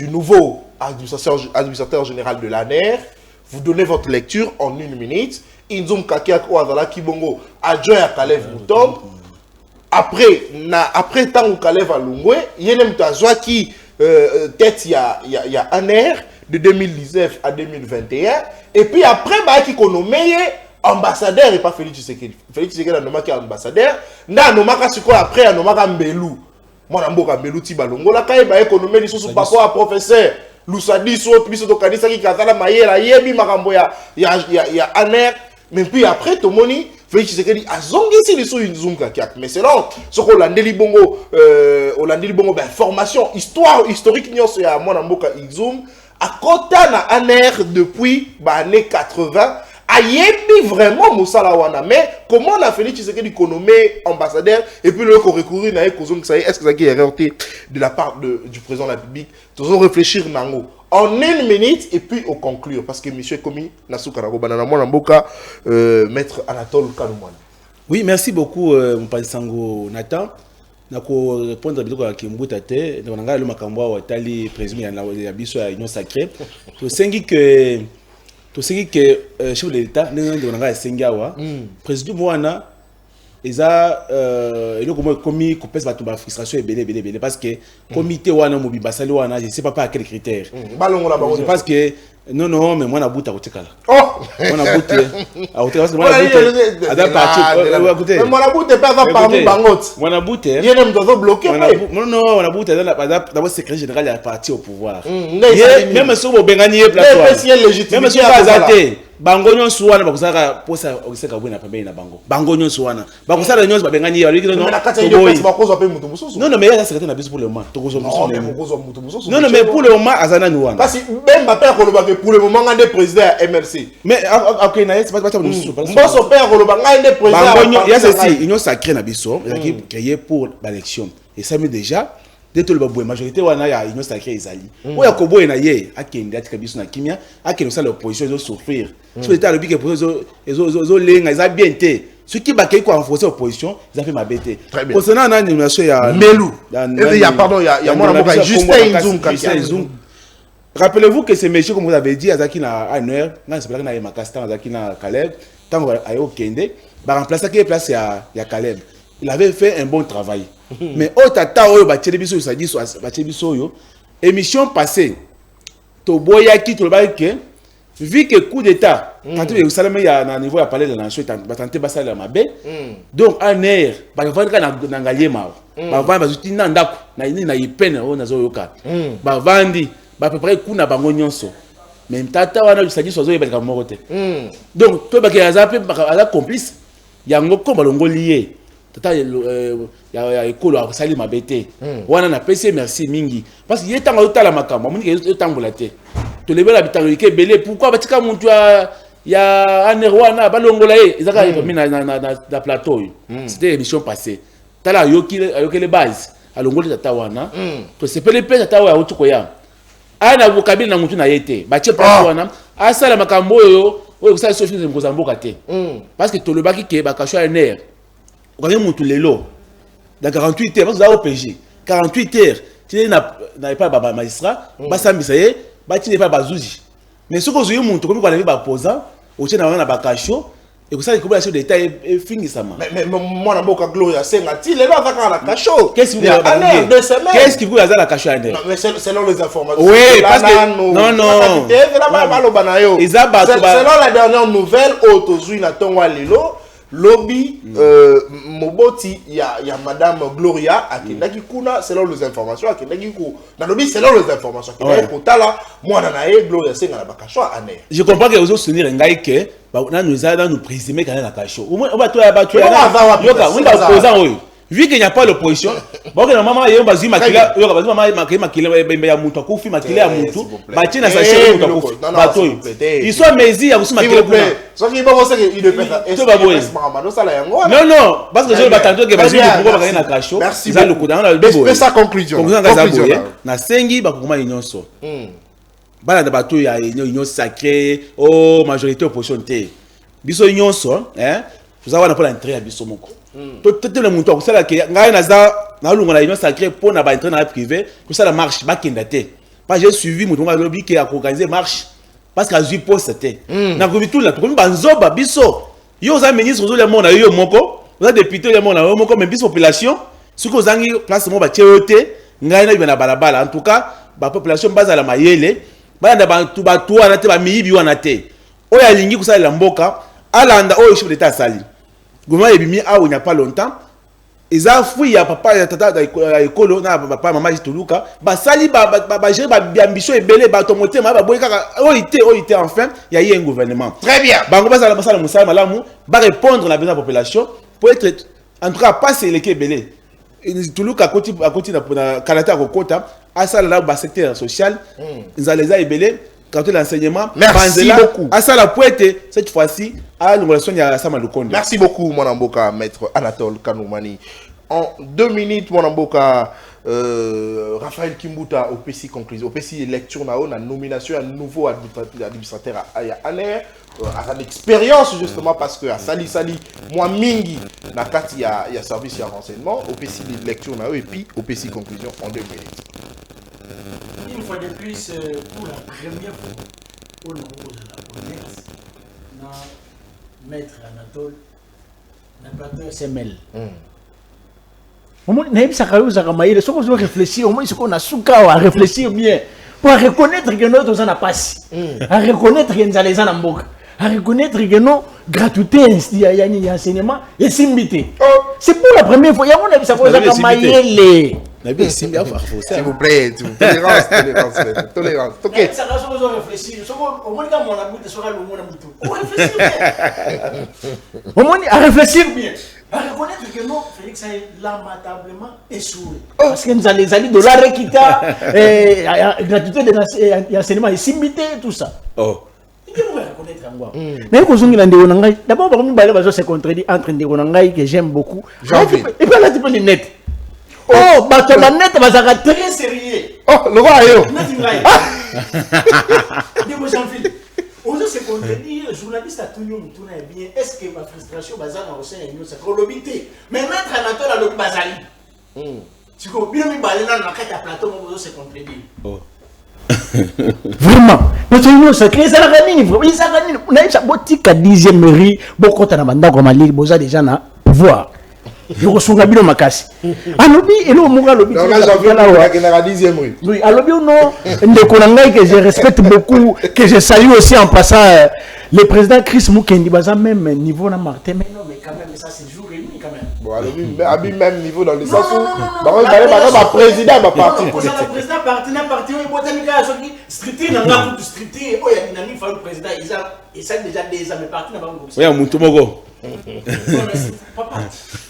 nouveau administrateur général de l'ANER. Vous donnez votre lecture en 1 minute. Inzoum Kakiak Ouazala Kibongo, adjoint à Kalev Moutombe. Après tant que Kalev a Lungwe, il y a même qui tête il y a ANER de 2019 à 2021. Et puis après, qui qu'on nommé ambassadeur et pas Félix Tshisekedi. Félix Tshisekedi a nommé ambassadeur. Na nommé après a nommé Mbelou. Moi na mboka Mbelou Tibalongo la kai ba économie li sous papa à professeur. Lusadi so biso to kanisa ki kazala mayela yebi makambo ya aner mais puis après to moni Félix Tshisekedi a zongi si li so Inzoum Kakiak mais c'est là ce qu'on landeli bongo ben formation historique nyonso ya mwana mboka Inzoum à kota na aner depuis années 80. Ayebi vraiment Moussala Wana, mais comment on a fait Tshisekedi qu'on nommé ambassadeur et puis le recourir na est-ce que ça qui est erreur de la part du président de la République? Toujours réfléchir nango en 1 minute et puis au conclure parce que monsieur Komi Nasuka Banana Mwana Mboka maître Anatole Kaloumane. Oui, merci beaucoup mon père Sango Nathan. Nako répondre à Kimbuta te donc nga le makambo wa tali président ya biso ya union sacrée. To sengi que chef de l'État nous avons Sengawa président Moana eza commis couper la frustration et belé parce que comité wana mobibasali wana je sais pas par quel critère parce que non mais moi na buta kotekala moi na buta parce que moi na buta ada parti écoutez moi na buta pas va parmi bangot moi na buta yene mdozo bloqué non moi na buta d'abord secrétaire général ya parti au pouvoir même si vous bengani plateau même si pas azate bango nyonso wana bakusaka posa okiseka bwena pembeni na bango nyonso wana bakusala nyonso babengani ya likino non non mais il y a secrétaire na biso pour le moment non mais pour le moment azana ni wana parce que Bemba père koloba que pour le moment ngande président ya MRC mais OK na c'est pas mboso père koloba ngande président bango il y a ceci union sacrée na biso qui créé pour l'élection et ça met déjà de tout le majorité wana ya union sacrée ezali oya koboye na ye akende atika biso na kimia akende ça l'opposition zo souffrir sur l'état le bique pour zo lenga za bien té ce qui ba ko renforcer opposition ils a fait ma bête concernant la nomination ya Mbelou et ya pardon ya mona moka Justin Inzoum Kakiak. Rappelez-vous que ces messieurs comme vous avez dit azaki na ANR na c'est pas na Makastan azaki na Caleb tango ayo kende ba remplacer qui place ya Caleb. Il avait fait un bon travail. Mais au tata oyo ba télévision ça dit ba télévision yo émission passée to boyaki to ba ke vu que coup d'état quand tu salama ya na niveau ya palais de la nation ba tenter ba sala mabe donc en air ba vendre na ngaliema ba vendre ba zuti na ndako na ini na ipene o na zo yoka ba vandi ba peu près kuna bango nyonso même tata wana ça dit so zo yebeka morote donc to ba ke azape ba complice yango ko balongo lié tata ya ekolo akosali mabete wana na pesi merci mingi parce que yetanga otala makambo amoni ke yotambola te to lebela bitalo ke belé pourquoi batika muntu ya aner wana balongola ye ezaka na plateau c'était émission passée tala yoki les bases alongoli tata wana to sepele pe tata wa utuko ya ana bukabili na muntu na yete bache plateau wana asala makambo oyo kusala sofi mkozamboka te parce que to lebaki ke bakashwa aner quand on monte les lots dans 48 heures, vous avez OPG 48 heures, tu n'avez pas de magistrat, ça tu n'es pas bazouzi. Mais ce que vous avez monté, comme vous avez posant, vous avez un bacacho, et vous avez un chef d'État et fini ça. Mais moi, je suis Gloria Sengati, il est là avec la cacho. Qu'est-ce qui vous a la cacho? Selon les informations. Oui, parce que. Non. Selon la dernière nouvelle, Otozoui Natonwa Lilo. Lobby Moboti ya madame Gloria akendaki kuna selon les informations akendaki ku na lobby selon les informations akendaki kotala mwana na ye Gloria senga na bakashwa ane. Je comprends que vous vous souvenir ngai que na nous présumer kana na kasho au moins ba to yoka on va poser oyo vu qu'il n'y a pas l'opposition, bon, que maman, il y a un bazou makila, il y a un bazou maman makila, il y a mouton koufi makila mouton, bâti na sachet mouton koufi, bateau. Ils sont mesés à vous makila pour. Sauf qu'il va penser qu'il ne peut pas. Non non, parce que je vais battre que bazou pour pas gagner na cachot. Merci. Ça le coup dans le deux. C'est sa conclusion. Conclusion. Na sengi ba kuma nyonso. Bala na bateau ya union sacrée, oh majorité opposition té. Biso nyonso, hein? Vous avez un peu l'entrée à biso moko. Tout le monde c'est là que ngai naza na lunga na union sacrée pour na ba entrer dans la privée, que ça la marche ba kendate. Pas j'ai suivi mon lobby qui a organisé marche parce que j'ai posté. Na ko bitu la ko banzoba biso. Yo za ministre zo le monde yo moko, za député le monde yo moko mais biso population, ce que zangi place mo ba tieote, ngai na bina balabala. En tout cas, ba population baza la mayele, ba na ba tu ba tu ana te ba miyibi wana te. Oya lingi kusala la mboka, alanda oyo chef d'état sali. Gouvernement ebimi a il n'y a pas longtemps. Ils ont fui ya papa ya tata da ekolo na papa maman Jituluka, ba sali ba gérer ba ambition ebele ba tomote ma ba boy kaka oité enfin, il y a eu un gouvernement. Très bien. Bango ba sala masala musala malamu ba répondre à la besoin de la population pour être en tout cas passer les ebele. Jituluka akoti na kanata kokota asala la ba secteur social, ils allaient za ebele quand l'enseignement. Merci beaucoup. À ça la poète cette fois-ci à l'ongolation ya Sama Lukonde. Merci beaucoup mon amboka maître Anatole Kanoumani. En 2 minutes mon amboka Raphaël Kimbuta au PC conclusion. Au PC lecture nao na nomination à nouveau administrateur à Aner à son expérience justement parce que à Sali moi mingi na kati ya service ya renseignement au PC lecture nao et puis au PC conclusion en 2 minutes. Une fois de plus, pour la première fois, on a posé la connaître, maître Anatole, le SML. Au moins, on a réfléchir, au moins, on a souka à réfléchir bien, pour reconnaître que nous sommes en passe, à reconnaître que nous sommes en mboka, à reconnaître que nous gratuité, il y a un enseignement, et simbité. C'est pour la première fois, il y a un enseignement. S'il vous plaît, tolérance. Ok. Au moins, à réfléchir bien. À reconnaître que non, Félix a lamentablement échoué. Parce que nous allons de la réquita, gratuité de l'enseignement et simité, tout ça. Oh. Mais d'abord, on se contredit entre des que j'aime beaucoup. Et puis là, tu peux les net. Oh, bateau la net va être très sérieux. Oh, le roi est on se contredit, le journaliste a tout bien. Est-ce que ma frustration va dans le sein de nous, c'est probabilité. Mais mettre Anatole à l'autre bazali. Tu comprends bien, mais dans la quête à plateau, on se contredit. Oh. Vraiment, notre union secrète, ça n'a rien. On a eu sa boutique à 10e mairie, beaucoup de banda comme Ali, Boza déjà na pouvoir. Je reçois Gabino Makasi. Alobi, et nous, mon gars, Lobi, oui, Alobi, non, que je respecte beaucoup, que je salue aussi en passant le président Chris Mukendi, baza même niveau dans Martin, mais non, mais quand même, ça c'est jour et nuit quand même. Bon, Alobi, même niveau dans le sens où, ma président, ma parti politique. Le président parti, oui, botanica, stricté, n'a pas tout stricté, oh, il y a une amie, le président, ils savent déjà des amis partis, n'a pas beaucoup. Oui, un moutomogo. Papa,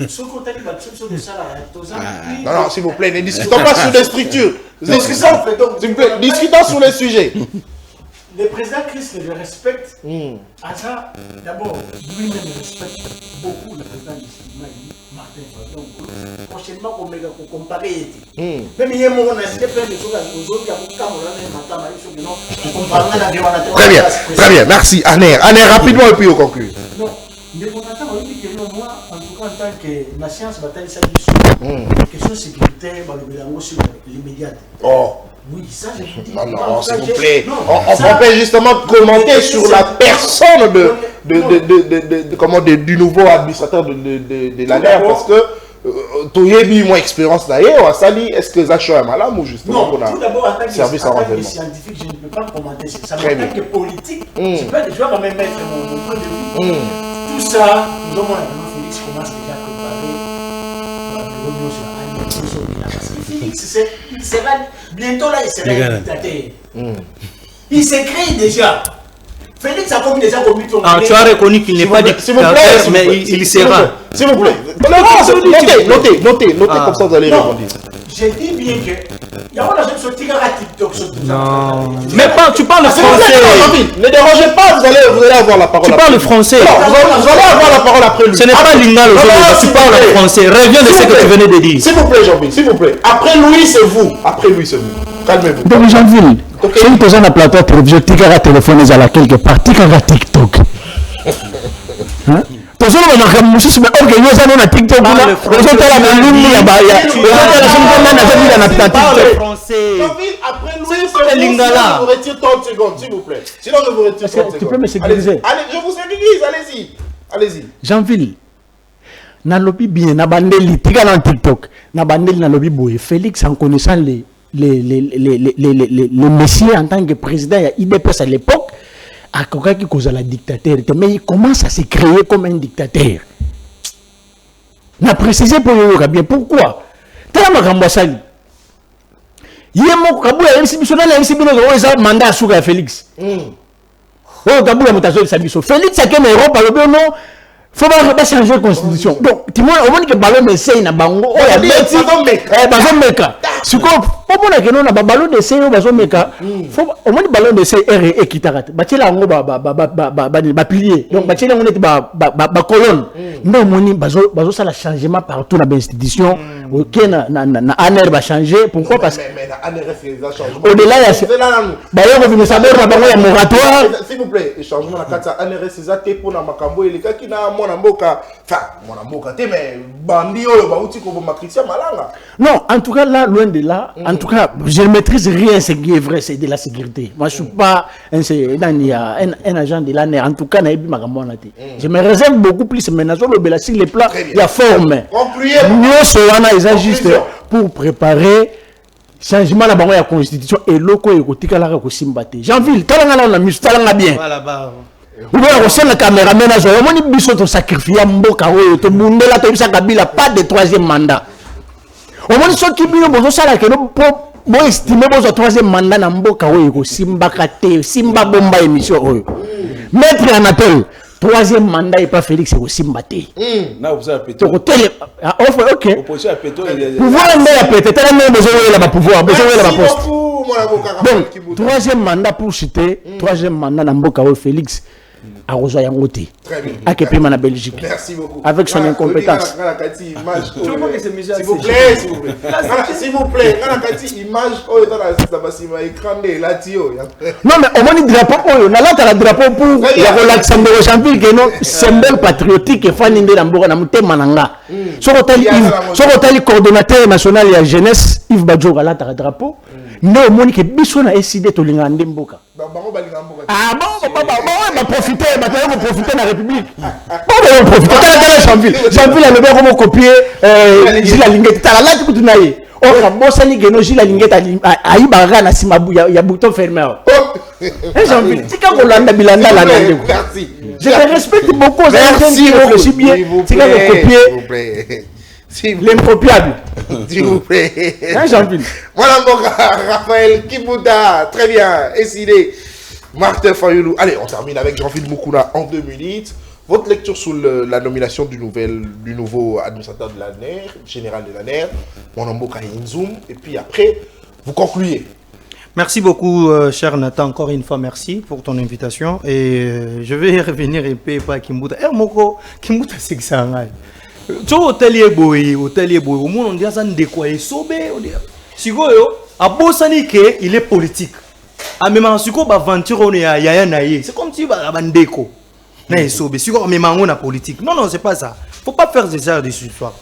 ce qu'on t'a dit, sur des salaires, non, s'il vous plaît, ne discutons pas sur des structures. Discutons sur les sujets. Le président Christ, je respecte. À ça, d'abord, lui-même respecte beaucoup le président du Martin Fadon. Prochainement, on va comparer. Même il y a un moment, on a cité plein de choses aux autres, il y a beaucoup de camarades, Très bien, merci. Aner, rapidement et puis on conclut. Non. Mais pour l'instant, on dit que moi, en tout cas, en tant que la science bataille ça sur question sécuritaire, sur l'immédiat. Oh. Oui, ça, je vous dis. Non, s'il vous plaît. On peut justement commenter sur la personne du nouveau administrateur de la NER parce que tu as eu mon expérience d'ailleurs à Sali. Est-ce que ça est malade ou justement pour tout d'abord, en tant que scientifique, je ne peux pas commenter sur ça. Mais en tant que politique, je vais quand même mettre mon point de vue. Tout ça, nous avons Félix commence déjà à préparer le revenu sur la parce que Félix, il sera bientôt là, il sera un dictateur. Il s'écrit déjà. Félix a commis déjà commis ton. Ah, tu as reconnu qu'il n'est pas dictateur, mais il sera. S'il vous plaît. Notez, comme ça vous allez répondre. J'ai dit bien que. Il y a un agent sur TikTok. Non. Mais pas, tu parles français. Ne dérangez pas, vous allez avoir la parole. Tu parles français. Vous allez avoir la parole après lui. Ce n'est pas Lingala aujourd'hui, tu parles français. Reviens de ce que tu venais de dire. S'il vous plaît, Jean-Ville, s'il vous plaît. Après lui, c'est vous. Calmez-vous. Donc, Jean-Ville, c'est une personne à plateau télévision, TikTok téléphone, ils allaient quelque part, TikTok. Hein? Tout ça, on a comme si mais ok, nous sommes à TikTok. Nous sommes à la ligne, il y a français. Après lui, c'est Lingala. Je vous retire 30 secondes, s'il vous plaît. Sinon, je vous retire 30 secondes. Tu peux me sécuriser. Allez, je vous sécurise, allez-y. Jean-Ville, na lobby bien, na bandeli, tika TikTok, na bandeli na lobby boy. Félix, en connaissant les messieurs en tant que président, il y a IDPS à l'époque, à quelqu'un qui cause la dictateur. Mais il commence à se créer comme un dictateur. On a précisé pour vous bien pourquoi. T'as ma gambassali. Il y a mon kabou, il y a un mandat à Félix. Oh, kabou, il y a un Félix, c'est qu'un Europe, non. Faut pas changer la constitution. Donc, tu vois, au moins que ballon d'essai na bango, oh ya beti, bazon meka. Siko, au moins que non na ballon d'essai o bazon meka. Faut au moins ballon d'essai est équitable. Batila ngo ba pilier. Donc batila on est ba colonne. Non moni bazo ça la changement partout dans l'institution. OK na ANR va changer. Pourquoi parce que mais la ANR c'est ça changement. Au-delà il y a ba yo venir savoir na bango ya moratoire. S'il vous plaît, changement la carte ANR c'est ça té pour na makambo eleka ki na mboka mais bandi oyo bauti ko bomba Christian Malanga. Non, en tout cas là loin de là, en tout cas je ne maîtrise rien ce qui est vrai, c'est de la sécurité. Moi je suis pas un agent de l'ANR, en tout cas na ebi makambo na té. Je me réserve beaucoup plus maintenant sur le bela sur les plans, il y a forme. Concluez. Nous soana ils juste pour préparer changement la bango ya constitution et loko ekotika la ko simbate. Jean-Ville, talanga na mustalanga bien. Voilà ba. Ou bien on la caméraman à jouer. On biso to sacrifier mboka oyo to bundela to bisa kabila pas de troisième mandat. On moni so ki bino bozo sala ke no bo estimer bozo troisième mandat na mboka oyo ko simba kate simba bomba émission oyo. Maître Anatole troisième mandat et pas Félix ko simba te. Na vous avez pété. To ko télé offre OK. Opposition a pété. Pouvoir ndé a pété tellement besoin de la pouvoir, besoin de la poste. Donc troisième mandat pour citer, troisième mandat na mboka oyo Félix à Rosayangoté, à Kepima en Belgique. Merci beaucoup. Avec son incompétence. S'il vous plaît, s'il vous plaît, image non mais au moins le drapeau, on a là le drapeau pour la relaxation de Jean-Ville qui est non symbole patriotique et fan de l'ambour na muté mananga. Sur le coordonnateur national de la jeunesse Yves Badjo là le drapeau. Mais au moins que biso na décidé to linga ndemboka. Ah bon, on va profiter de la République. On va profiter de Jean-Ville. Jean-Ville a le bien comment copier Gilles Linguette. T'as la tu naïe. On a bossé ni geno Gilles Linguette a ibaga na simabu ya bouton fermé. Jean-Ville, tu quand on l'a bilanda la merci. Je te respecte beaucoup, merci aussi bien. Tu quand on copier l'impropriable. S'il vous plaît. Jean-Ville. Voilà Raphaël Kibouda, très bien, décidé. Martin Fayoulou. Allez, on termine avec Jean-Philippe Moukouna en 2 minutes. Votre lecture sur la nomination du nouveau administrateur de l'ANR, général de l'ANR, Mwanamboka Inzoum, et puis après, vous concluez. Merci beaucoup, cher Nathan. Encore une fois, merci pour ton invitation. Et je vais revenir un peu par Kimbouta. Moko, Kimbouta, c'est que ça. Tu vois, hôtelier boy, au monde, on dit ça, on dit quoi, il est sauvé. Si vous voyez, à Bossani, il est politique. Ah mais man siko ba aventure on ya yaya naie c'est comme si ba bandeko na esobe siko mais mango na politique non c'est pas ça faut pas faire des erreurs de ce soir.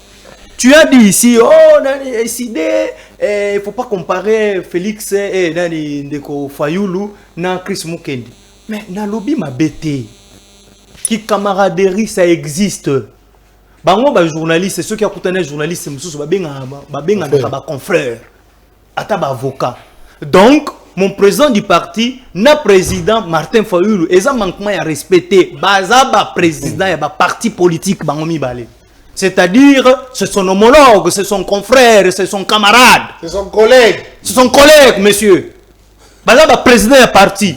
Tu as dit ici oh nani décidé il faut pas comparer Félix et nani ndeko Fayoulou na Chris Mukendi mais na lobby ma bête qui camaraderie ça existe bango ba journaliste ceux qui akutana journaliste mususu ba benga ba confrère ata ba avocat donc mon président du parti, na président Martin Fayoulou, et ça manquement à respecter, bazaba président et parti politique bangomi balé. C'est-à-dire, c'est son homologue, c'est son confrère, c'est son camarade. C'est son collègue. C'est son collègue, monsieur. Bazaba président et parti.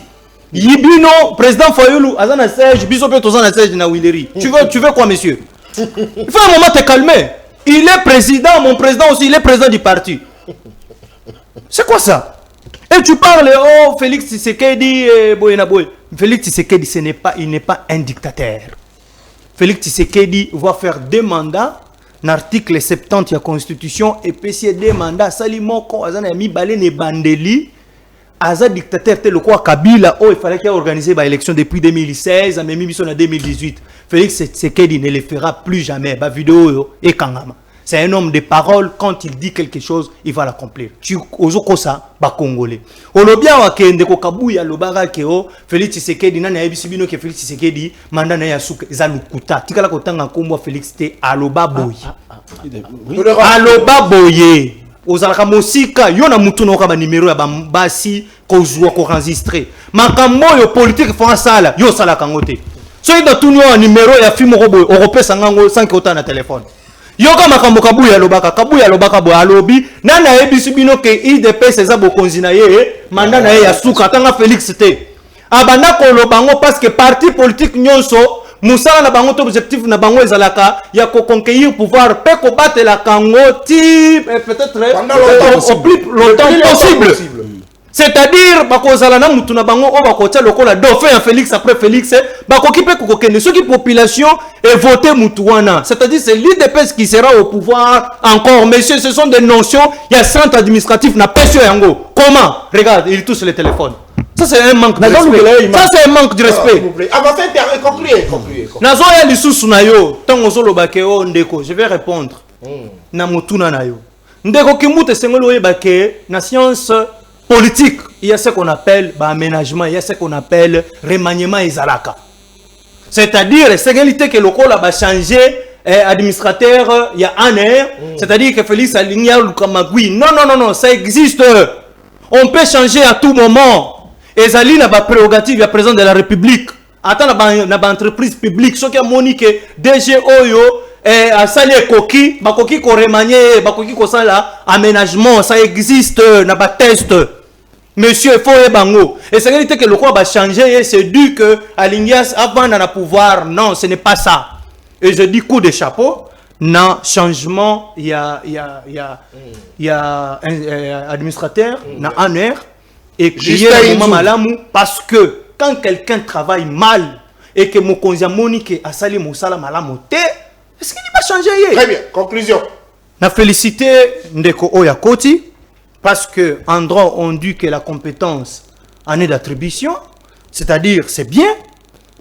Yibino, président Fayoulou, Azana Serge, Bisope Tozana Serge na Willery. Tu veux quoi, monsieur? Il faut un moment te calmer. Il est président, mon président aussi, il est président du parti. C'est quoi ça? Et tu parles, oh, Félix Tshisekedi, Boyenaboy. Félix Tshisekedi, il n'est pas un dictateur. Félix Tshisekedi va faire 2 mandats. L'article 70 de la Constitution, et puis c'est 2 mandats. Salimoko, Azana Yami Balen et Bandeli. Aza dictateur tel quoi Kabila, oh, il fallait qu'il ait organisé l'élection depuis 2016, mais mis en 2018. Félix Tshisekedi ne le fera plus jamais. Vidéo et Kangama. C'est un homme de parole. Quand il dit quelque chose, il va l'accomplir. Tu oses ça, Congolais. Olobia wa kende ko kabuya lobara keo Félix Tshisekedi nana yebisibino ke Félix Tshisekedi manda na yasuka zalukuta. Tikala ko tanga kombo Félix te aloba boy. Aloba boye. Ozalaka mosika yona mutu no ka ba numéro ya basi ko jouer ko enregistrer. Makambo yo politique françala yo sala kangote. So ida tunyo numéro ya film ko boy européen ngango sans que autant na téléphone. Yoka makambo kabuya lobaka bo alobi nana yebisi bino ke IDPS eza bokonzi na ye manda na ye ya suka tanga Félix te abanda ko lobango parce que parti politique nyonso musala na bango to objectif na bango ezalaka ya ko conquérir pouvoir pe ko battre la kango ti peut-être au plus longtemps possible. C'est-à-dire bakozala na mutu na bango o bakotia lokola dauphin Félix après Félix bakoki pe kokokende soki population et voter mutuana. C'est-à-dire c'est l'IDPS qui sera au pouvoir encore. Messieurs, ce sont des notions, il y a centre administratif na pesio yango. Comment? Regarde, il touche le téléphone. Ça c'est un manque de respect. Ça c'est un manque de respect. Concluez. Nazo ya lisusu na yo, tango solo bakeo ndeko, je vais répondre. Na mutuna na yo. Ndeko kimute sengolo yebake na science politique, il y a ce qu'on appelle aménagement, il y a ce qu'on appelle remaniement ezalaka. C'est-à-dire, c'est réalité que le col a changé administrateur il y a un an. C'est-à-dire que Félix Aligna Lukamagui. Non, ça existe. On peut changer à tout moment. Et Zali n'a pas prérogative, il y a président de la République. Attends, n'a pas entreprise publique. Ce qui a monique DG Oyo. À Sali Koki, Bakoki ko remanier, Bakoki ko sala aménagement, ça existe, n'a pas test. Monsieur Foye Bango. Et c'est réalité que le quoi va changer et c'est dû que Alinghias avant d'en pouvoir. Non, ce n'est pas ça. Et je dis coup de chapeau. Non, changement, il y a un administrateur, il y a un air. Et qu'il y a un malamu parce que quand quelqu'un travaille mal et que mon conseiller Monique a sali Moussala malamote, est-ce qu'il va changer? Très bien, conclusion. Na félicité Ndeko Oyakoti parce que en droit on dit que la compétence en est d'attribution, c'est-à-dire c'est bien.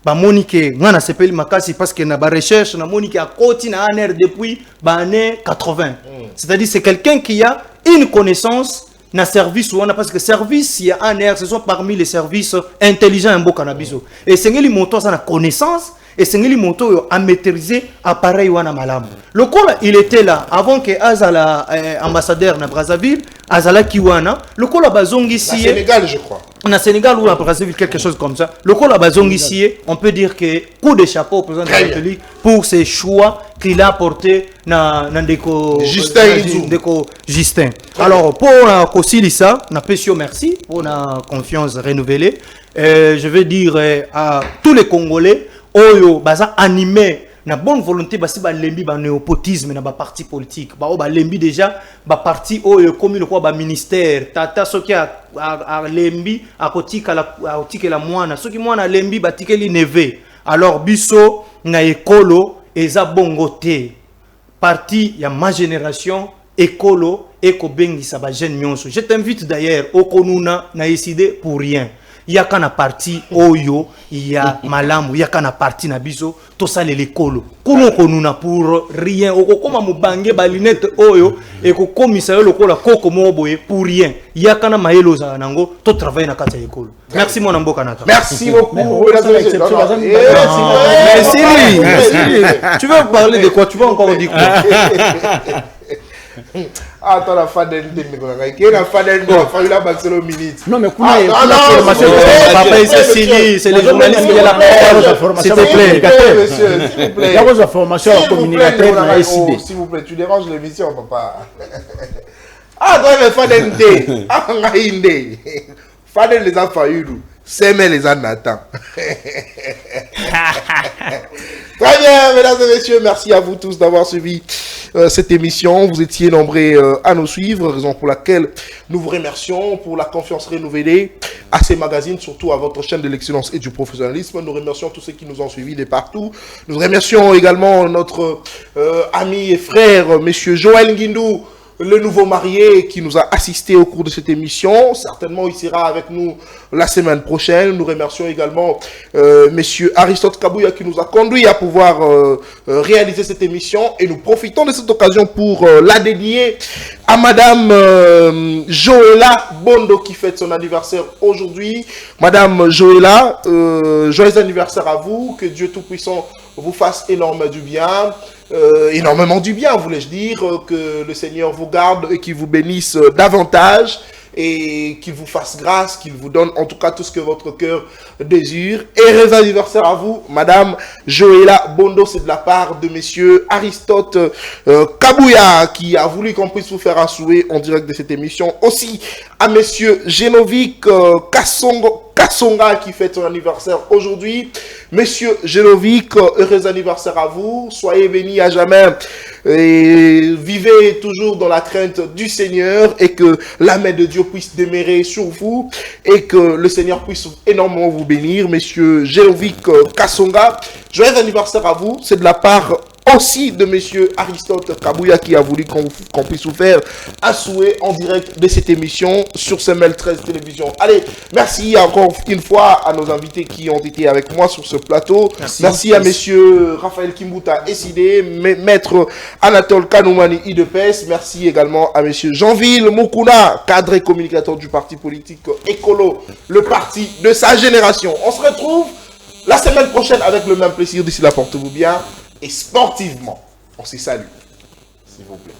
Ba Monique ngana sepeli makasi parce que na ba recherche na Monique a koti na ANR depuis ba année 80. C'est-à-dire c'est quelqu'un qui a une connaissance na service ou on a parce que service il y a ANR ce sont parmi les services intelligents en Bokanabiso. Et c'est ngeli moto ça na connaissance. Et c'est Ngeli Moto a maîtrisé appareil wana malamu. Le col il était là avant que Azala ambassadeur na Brazzaville, Azala Kiwana, le col a bazongi ici. Sénégal je crois. Na Sénégal ou à Brazzaville quelque chose comme ça. Le col a bazongi ici, on peut dire que coup de chapeau au président de la République pour ses choix qu'il a porté na Ndeko Justin. Alors pour Kosilisa, na pesio merci pour la confiance renouvelée. Je veux dire à tous les Congolais Oyo baza animé na bonne volonté basi ba lembi ba népotisme na ba parti politique ba o ba lembi déjà ba parti oyo comme le quoi ba ministère tata soki a lembi akotika la mwana soki mwana lembi ba tikeli neve alors biso na ekolo eza bongote parti ya ma génération ekolo eko bengisa ba jeune nyonso. Je t'invite d'ailleurs au konuna na décider pour rien. Il y a qu'un parti oyo, il y a malamu, il y a qu'un parti nabiso, tout ça les l'école. Comment qu'on a pour rien, comment mu bangé balinette oyo et que commissaire le cola koko moboye pour rien. Il y a qu'un maïlo zanango, tout travail na kata l'école. Merci mon ambo kanata. Merci beaucoup. Merci. Tu veux parler de quoi? Tu veux encore dire quoi? Attends la fin d'un qui est la fin d'un fallu la Barcelone minute. Non mais papa c'est les journalistes qui ont la parole. S'il te plaît, monsieur, s'il vous plaît. D'abord la formation communicateur na SID. S'il vous plaît, tu déranges l'émission papa. Ah toi le fin d'un dé. Ah ngainde. Fadel les a faillu. C'est mais les Nathan. Très bien, mesdames et messieurs, merci à vous tous d'avoir suivi cette émission. Vous étiez nombreux à nous suivre, raison pour laquelle nous vous remercions pour la confiance renouvelée à ces magazines, surtout à votre chaîne de l'excellence et du professionnalisme. Nous remercions tous ceux qui nous ont suivis de partout. Nous remercions également notre ami et frère, monsieur Joël Nguindou, le nouveau marié qui nous a assisté au cours de cette émission. Certainement, il sera avec nous la semaine prochaine. Nous remercions également monsieur Aristote Kabouya qui nous a conduit à pouvoir réaliser cette émission. Et nous profitons de cette occasion pour la dédier à madame Joëla Bondo qui fête son anniversaire aujourd'hui. Madame Joëla, joyeux anniversaire à vous. Que Dieu Tout-Puissant vous fasse énormément du bien, voulais-je dire, que le Seigneur vous garde et qu'il vous bénisse davantage et qu'il vous fasse grâce, qu'il vous donne en tout cas tout ce que votre cœur désire. Et heureux anniversaire à vous, madame Joëla Bondo, c'est de la part de monsieur Aristote Kabouya qui a voulu qu'on puisse vous faire un souhait en direct de cette émission. Aussi à monsieur Genovic Kassonga qui fête son anniversaire aujourd'hui. Monsieur Genovic, heureux anniversaire à vous. Soyez bénis à jamais et vivez toujours dans la crainte du Seigneur et que la main de Dieu puisse demeurer sur vous et que le Seigneur puisse énormément vous bénir. Monsieur Genovic Kassonga, joyeux anniversaire à vous. C'est de la part aussi de monsieur Aristote Kabouya qui a voulu qu'on puisse vous faire un souhait en direct de cette émission sur CML 13 Télévision. Allez, merci encore une fois à nos invités qui ont été avec moi sur ce plateau. Merci à monsieur Raphaël Kimbuta Essidé, maître Anatole Kanoumani IDPS. Merci également à monsieur Jean-Ville Moukouna, cadre et communicateur du parti politique Écolo, le parti de sa génération. On se retrouve la semaine prochaine avec le même plaisir. D'ici là, portez-vous bien. Et sportivement, on se salue, s'il vous plaît.